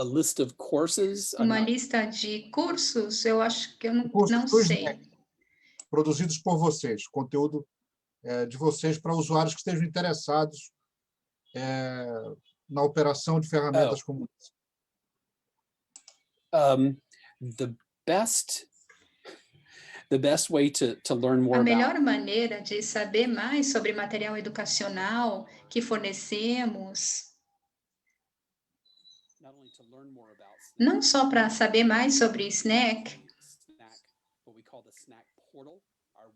list of courses. Uma lista de cursos, eu acho que eu não Cursos sei. produzidos por vocês, conteúdo de vocês para usuários que estejam interessados na operação de ferramentas como essa. The best way to learn more A about. melhor maneira de saber mais sobre material educacional que fornecemos, não só para saber mais sobre o SNEC,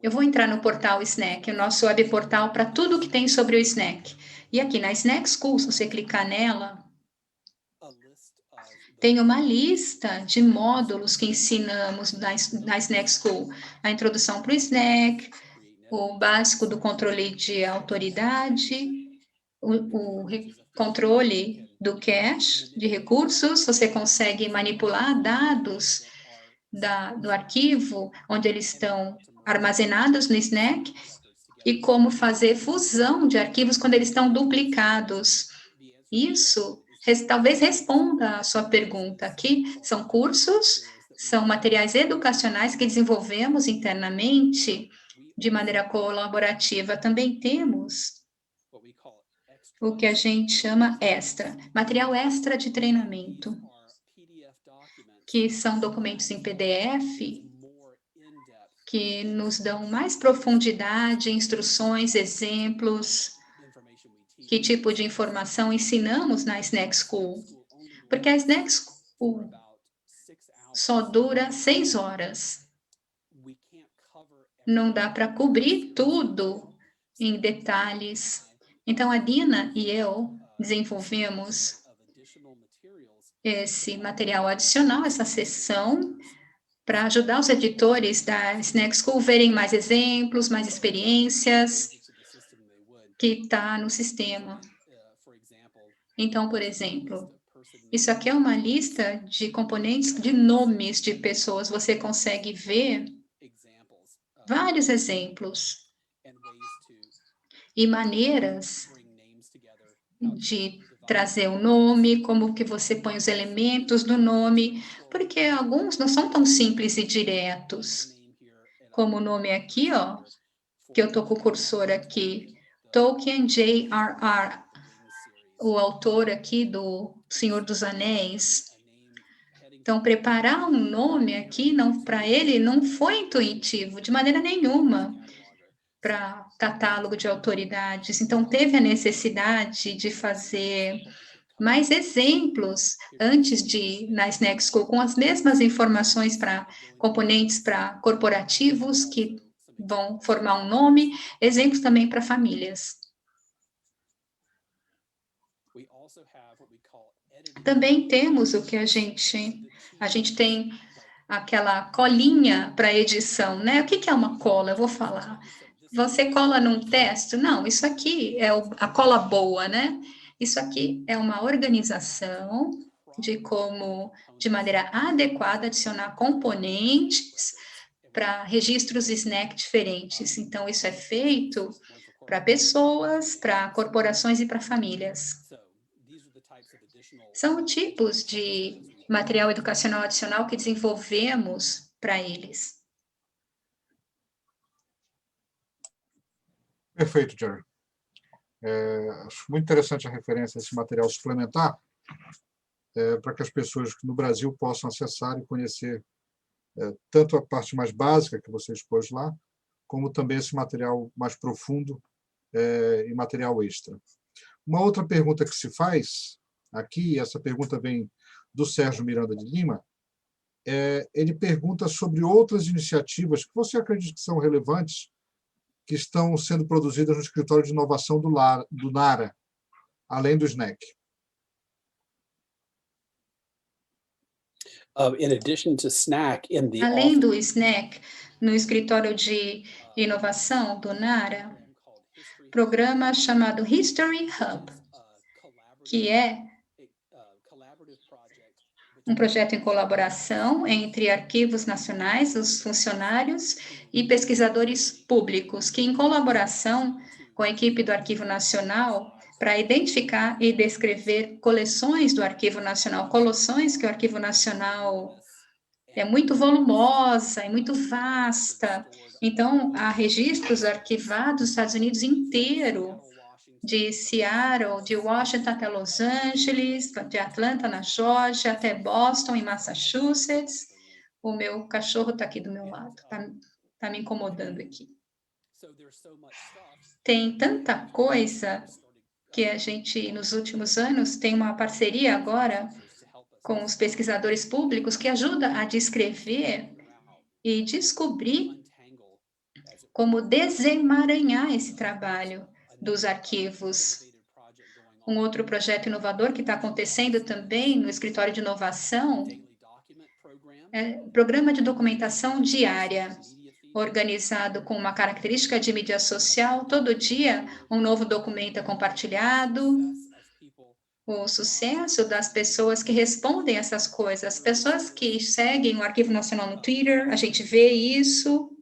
eu vou entrar no portal SNEC, o nosso web portal para tudo que tem sobre o SNEC. E aqui na SNEC School, se você clicar nela, tem uma lista de módulos que ensinamos na SNEC School. A introdução para o SNEC, o básico do controle de autoridade, o controle do cache de recursos, você consegue manipular dados do arquivo onde eles estão armazenados no SNEC e como fazer fusão de arquivos quando eles estão duplicados. Isso talvez responda a sua pergunta aqui. São cursos, são materiais educacionais que desenvolvemos internamente de maneira colaborativa. Também temos o que a gente chama extra, material extra de treinamento, que são documentos em PDF que nos dão mais profundidade, instruções, exemplos, que tipo de informação ensinamos na SNEC School. Porque a SNEC School só dura 6 horas. Não dá para cobrir tudo em detalhes. Então, a Dina e eu desenvolvemos esse material adicional, essa sessão, para ajudar os editores da SNEC School verem mais exemplos, mais experiências que está no sistema. Então, por exemplo, isso aqui é uma lista de componentes, de nomes de pessoas. Você consegue ver vários exemplos e maneiras de trazer o nome, como que você põe os elementos do nome, porque alguns não são tão simples e diretos. Como o nome aqui, ó, que eu estou com o cursor aqui, Tolkien J.R.R., o autor aqui do Senhor dos Anéis. Então, preparar um nome aqui, para ele, não foi intuitivo, de maneira nenhuma, para catálogo de autoridades. Então, teve a necessidade de fazer mais exemplos antes de ir na SNEC School, com as mesmas informações para componentes para corporativos que vão formar um nome, exemplos também para famílias. Também temos o que a gente tem aquela colinha para edição, né? O que é uma cola? Eu vou falar. Você cola num texto? Não, isso aqui é a cola boa, né? Isso aqui é uma organização de como, de maneira adequada, adicionar componentes para registros SNEC diferentes. Então, isso é feito para pessoas, para corporações e para famílias. São tipos de material educacional adicional que desenvolvemos para eles. Perfeito, Jerry. Acho muito interessante a referência a esse material suplementar, para que as pessoas no Brasil possam acessar e conhecer tanto a parte mais básica que você expôs lá, como também esse material mais profundo e material extra. Uma outra pergunta que se faz aqui, essa pergunta vem do Sérgio Miranda de Lima, ele pergunta sobre outras iniciativas que você acredita que são relevantes, que estão sendo produzidas no escritório de inovação do NARA, além do SNEC. In addition to SNAC, in the Além do SNEC, no escritório de inovação do NARA, programa chamado History Hub, que é um projeto em colaboração entre arquivos nacionais, os funcionários e pesquisadores públicos, que em colaboração com a equipe do Arquivo Nacional, para identificar e descrever coleções do Arquivo Nacional, coleções que o Arquivo Nacional é muito volumosa, é muito vasta. Então, há registros arquivados nos Estados Unidos inteiro, de Seattle, de Washington até Los Angeles, de Atlanta, na Geórgia, até Boston, em Massachusetts. O meu cachorro está aqui do meu lado, está me incomodando aqui. Tem tanta coisa que a gente, nos últimos anos, tem uma parceria agora com os pesquisadores públicos que ajuda a descrever e descobrir como desemaranhar esse trabalho dos arquivos. Um outro projeto inovador que está acontecendo também no escritório de inovação é o programa de documentação diária, organizado com uma característica de mídia social. Todo dia, um novo documento é compartilhado. O sucesso das pessoas que respondem essas coisas, as pessoas que seguem o Arquivo Nacional no Twitter, a gente vê isso.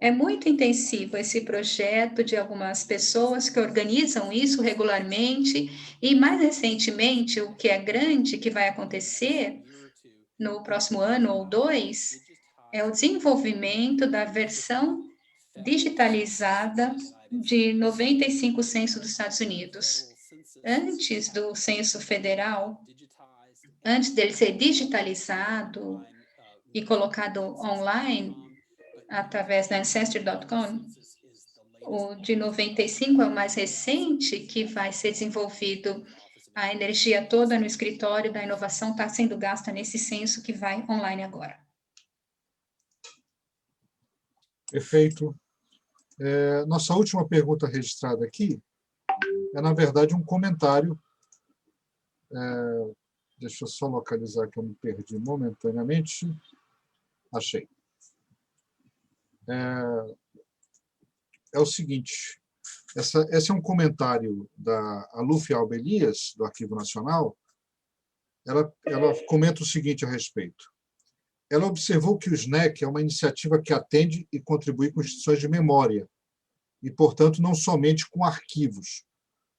É muito intensivo esse projeto de algumas pessoas que organizam isso regularmente, e mais recentemente, o que é grande que vai acontecer no próximo ano ou 2, é o desenvolvimento da versão digitalizada de 95 censo dos Estados Unidos. Antes do censo federal, antes dele ser digitalizado e colocado online, através da Ancestry.com, o de 95 é o mais recente que vai ser desenvolvido. A energia toda no escritório da inovação está sendo gasta nesse censo que vai online agora. Perfeito. Nossa última pergunta registrada aqui na verdade, um comentário. Deixa eu só localizar que eu me perdi momentaneamente. Achei. É o seguinte, esse é um comentário da Alufia Albelias, do Arquivo Nacional. Ela comenta o seguinte a respeito. Ela observou que o SNEC é uma iniciativa que atende e contribui com instituições de memória, e, portanto, não somente com arquivos,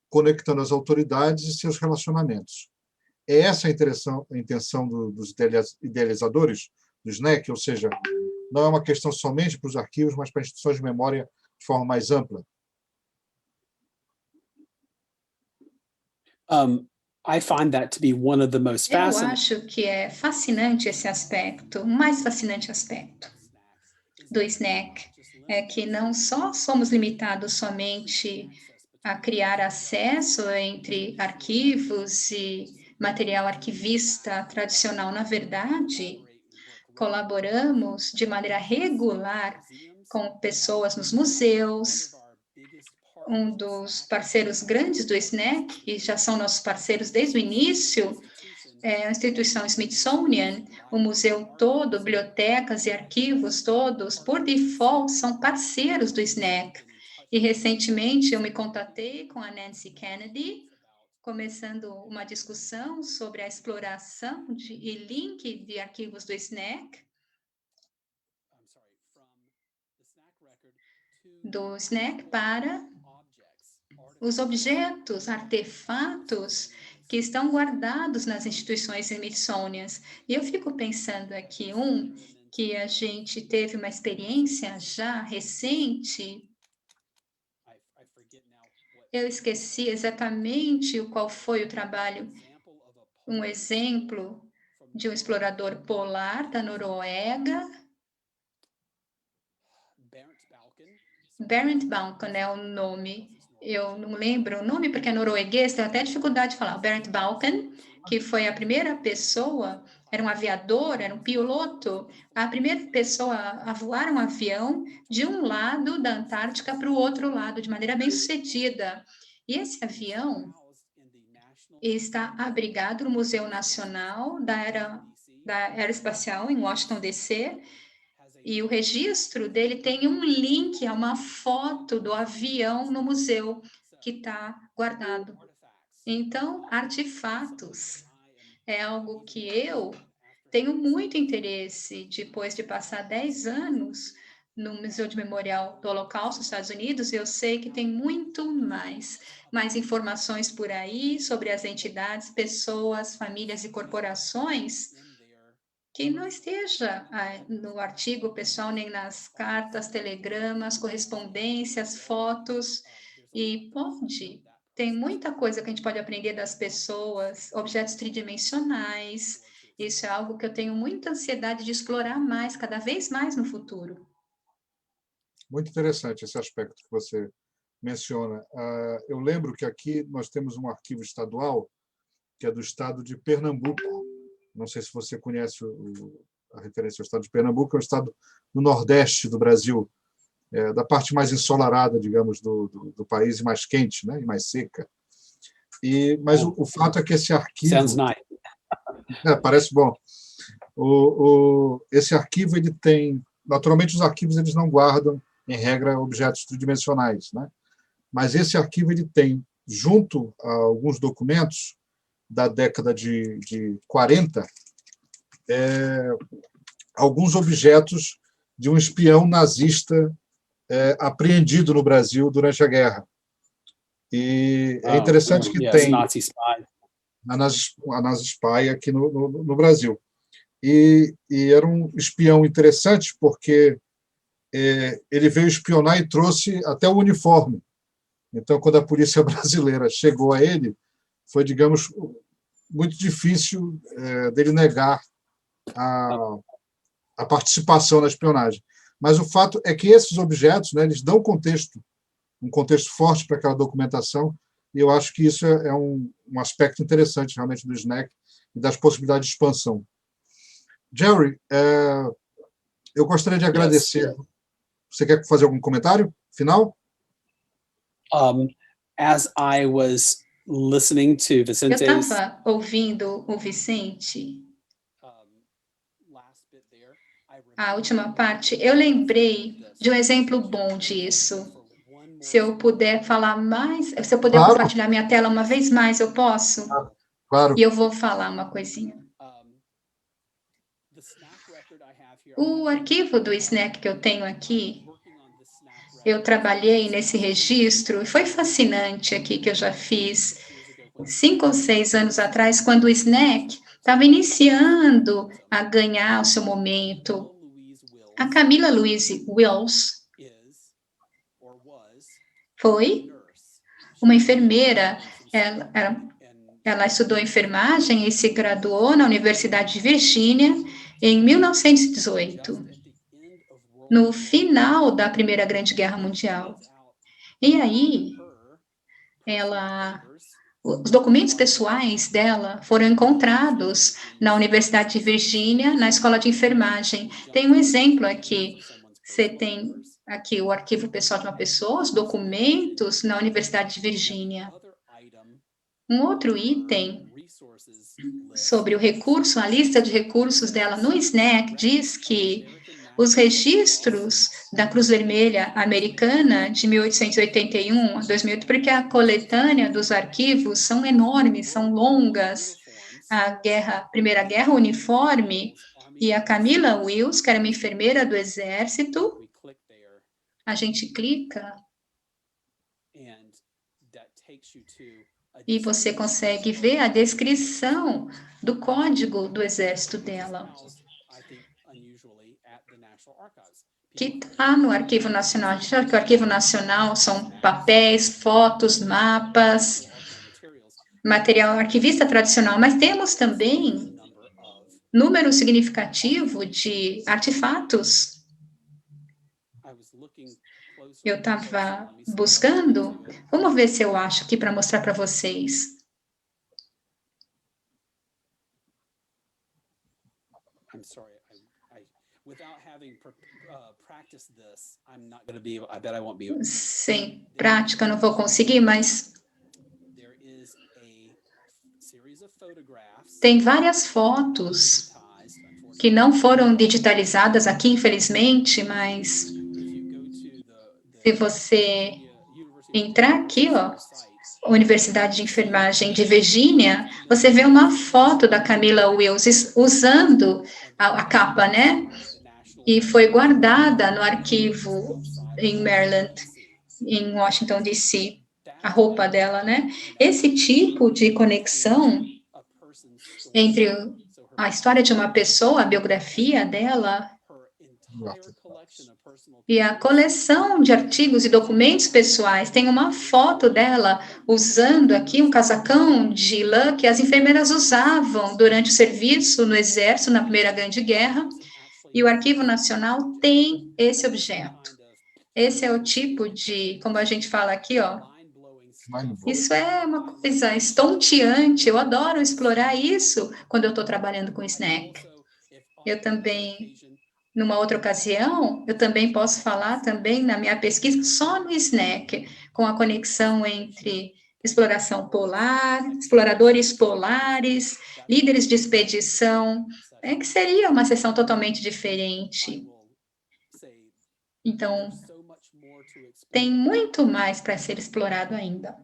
conectando as autoridades e seus relacionamentos. É essa a intenção dos idealizadores do SNEC, ou seja, não é uma questão somente para os arquivos, mas para instituições de memória de forma mais ampla? I find that to be one of the most Eu fascinating. acho que é fascinante esse aspecto, o mais fascinante aspecto do SNEC é que não só somos limitados somente a criar acesso entre arquivos e material arquivista tradicional. Na verdade, colaboramos de maneira regular com pessoas nos museus. Um dos parceiros grandes do SNEC, que já são nossos parceiros desde o início, é a instituição Smithsonian, o museu todo, bibliotecas e arquivos todos, por default, são parceiros do SNEC. E, recentemente, eu me contatei com a Nancy Kennedy, começando uma discussão sobre a exploração e link de arquivos do SNEC, para os objetos, artefatos que estão guardados nas instituições smithsonianas. E eu fico pensando aqui, que a gente teve uma experiência já recente, Eu esqueci exatamente qual foi o trabalho. Um exemplo de um explorador polar da Noruega. Bernd Balken é o nome. Eu não lembro o nome porque é norueguês, tenho até dificuldade de falar. Bernd Balken, que foi a primeira pessoa, era um aviador, era um piloto, a primeira pessoa a voar um avião de um lado da Antártica para o outro lado, de maneira bem sucedida. E esse avião está abrigado no Museu Nacional da Aeroespacial, em Washington, D.C., e o registro dele tem um link a uma foto do avião no museu que está guardado. Então, artefatos é algo que eu tenho muito interesse, depois de passar 10 anos no Museu de Memorial do Holocausto dos Estados Unidos, eu sei que tem muito mais informações por aí sobre as entidades, pessoas, famílias e corporações que não esteja no artigo pessoal, nem nas cartas, telegramas, correspondências, fotos, e tem muita coisa que a gente pode aprender das pessoas, objetos tridimensionais, isso é algo que eu tenho muita ansiedade de explorar mais, cada vez mais no futuro. Muito interessante esse aspecto que você menciona. Eu lembro que aqui nós temos um arquivo estadual, que é do estado de Pernambuco. Não sei se você conhece a referência ao estado de Pernambuco, é um estado no nordeste do Brasil, da parte mais ensolarada, digamos, do país, e mais quente, né, e mais seca. Mas o fato é que esse arquivo... Sounds nice. Parece bom. Esse arquivo, ele tem... Naturalmente, os arquivos eles não guardam, em regra, objetos tridimensionais, né? Mas esse arquivo ele tem, junto a alguns documentos da década de 40, alguns objetos de um espião nazista apreendido no Brasil durante a guerra. E é interessante que tem Nazi spy. a Nazi Spy aqui no Brasil. E era um espião interessante porque ele veio espionar e trouxe até o uniforme. Então, quando a polícia brasileira chegou a ele, foi, digamos, muito difícil dele negar a participação na espionagem. Mas o fato é que esses objetos, né, eles dão um contexto forte para aquela documentação, e eu acho que isso é um aspecto interessante, realmente, do SNEC e das possibilidades de expansão. Jerry, eu gostaria de agradecer. Yes. Você quer fazer algum comentário final? As I was listening to Vicente's... Eu estava ouvindo o Vicente. A última parte, eu lembrei de um exemplo bom disso. Se eu puder falar mais, se eu puder compartilhar minha tela uma vez mais, eu posso? Claro. E eu vou falar uma coisinha. O arquivo do SNEC que eu tenho aqui, eu trabalhei nesse registro, e foi fascinante aqui que eu já fiz 5 ou 6 anos atrás, quando o SNEC estava iniciando a ganhar o seu momento. A Camila Louise Wills foi uma enfermeira, ela estudou enfermagem e se graduou na Universidade de Virgínia em 1918, no final da Primeira Grande Guerra Mundial. E aí, os documentos pessoais dela foram encontrados na Universidade de Virgínia, na Escola de Enfermagem. Tem um exemplo aqui. Você tem aqui o arquivo pessoal de uma pessoa, os documentos na Universidade de Virgínia. Um outro item sobre o recurso, a lista de recursos dela no SNEC diz que os registros da Cruz Vermelha Americana de 1881 a 2008, porque a coletânea dos arquivos são enormes, são longas, Primeira Guerra, o uniforme, e a Camila Wills, que era uma enfermeira do Exército, a gente clica e você consegue ver a descrição do código do Exército dela. que está no Arquivo Nacional. A gente sabe que o Arquivo Nacional são papéis, fotos, mapas, material arquivista tradicional, mas temos também número significativo de artefatos. Eu estava buscando, vamos ver se eu acho aqui para mostrar para vocês. Sem prática não vou conseguir, mas tem várias fotos que não foram digitalizadas aqui, infelizmente, mas se você entrar aqui, ó, Universidade de Enfermagem de Virgínia, você vê uma foto da Camila Wills usando a capa, né? E foi guardada no arquivo em Maryland, em Washington, D.C., a roupa dela, né? Esse tipo de conexão entre a história de uma pessoa, a biografia dela, e a coleção de artigos e documentos pessoais. Tem uma foto dela usando aqui um casacão de lã que as enfermeiras usavam durante o serviço no Exército, na Primeira Grande Guerra, e o Arquivo Nacional tem esse objeto. Esse é o tipo de, como a gente fala aqui, ó, isso é uma coisa estonteante, eu adoro explorar isso quando eu estou trabalhando com SNCC. Eu também, numa outra ocasião, eu também posso falar também na minha pesquisa só no SNCC, com a conexão entre exploração polar, exploradores polares, líderes de expedição, que seria uma sessão totalmente diferente. Então, tem muito mais para ser explorado ainda.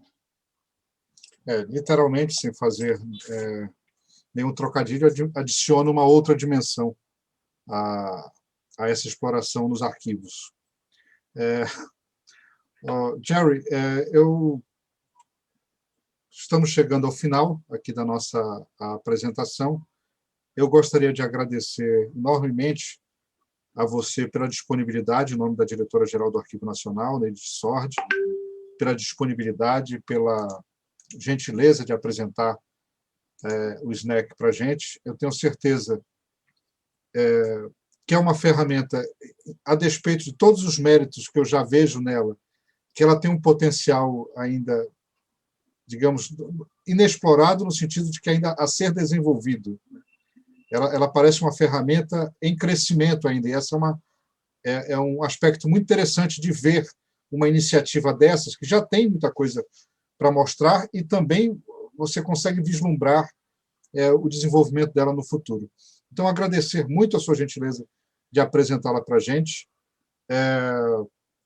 Literalmente, sem fazer nenhum trocadilho, adiciona uma outra dimensão a essa exploração nos arquivos. Jerry, estamos chegando ao final aqui da nossa apresentação. Eu gostaria de agradecer enormemente a você pela disponibilidade, em nome da diretora-geral do Arquivo Nacional, Neide Sordi, pela disponibilidade, pela gentileza de apresentar o SNCC para a gente. Eu tenho certeza que é uma ferramenta, a despeito de todos os méritos que eu já vejo nela, que ela tem um potencial ainda, digamos, inexplorado, no sentido de que ainda a ser desenvolvido. Ela parece uma ferramenta em crescimento ainda, e essa é um aspecto muito interessante de ver uma iniciativa dessas, que já tem muita coisa para mostrar, e também você consegue vislumbrar o desenvolvimento dela no futuro. Então, agradecer muito a sua gentileza de apresentá-la para a gente,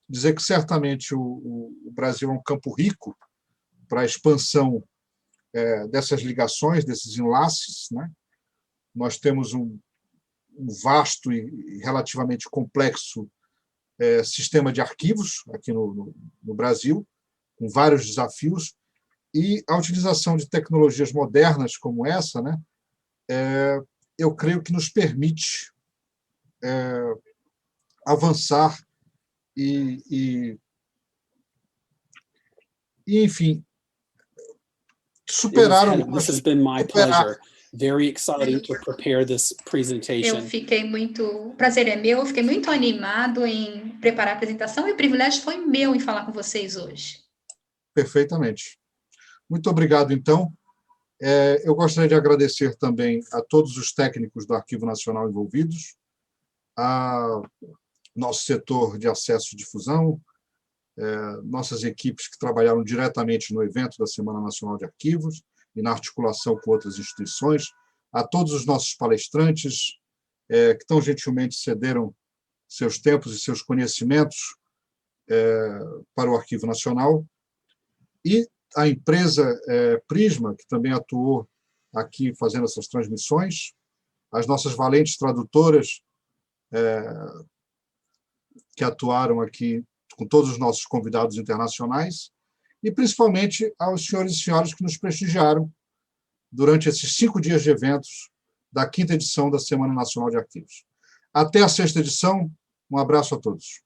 dizer que certamente o Brasil é um campo rico para a expansão dessas ligações, desses enlaces, né? Nós temos um vasto e relativamente complexo sistema de arquivos aqui no Brasil, com vários desafios, e a utilização de tecnologias modernas como essa, né, eu creio que nos permite avançar e, enfim, superar This has been my pleasure. Very exciting to prepare this presentation. Eu fiquei muito, o prazer é meu, eu fiquei muito animado em preparar a apresentação e o privilégio foi meu em falar com vocês hoje. Perfeitamente. Muito obrigado, então. Eu gostaria de agradecer também a todos os técnicos do Arquivo Nacional envolvidos, a nosso setor de acesso e difusão, nossas equipes que trabalharam diretamente no evento da Semana Nacional de Arquivos e na articulação com outras instituições, a todos os nossos palestrantes que tão gentilmente cederam seus tempos e seus conhecimentos para o Arquivo Nacional, e a empresa Prisma, que também atuou aqui fazendo essas transmissões, as nossas valentes tradutoras que atuaram aqui com todos os nossos convidados internacionais, e principalmente aos senhores e senhoras que nos prestigiaram durante esses 5 dias de eventos da 5ª edição da Semana Nacional de Arquivos. Até a 6ª edição, Um abraço a todos.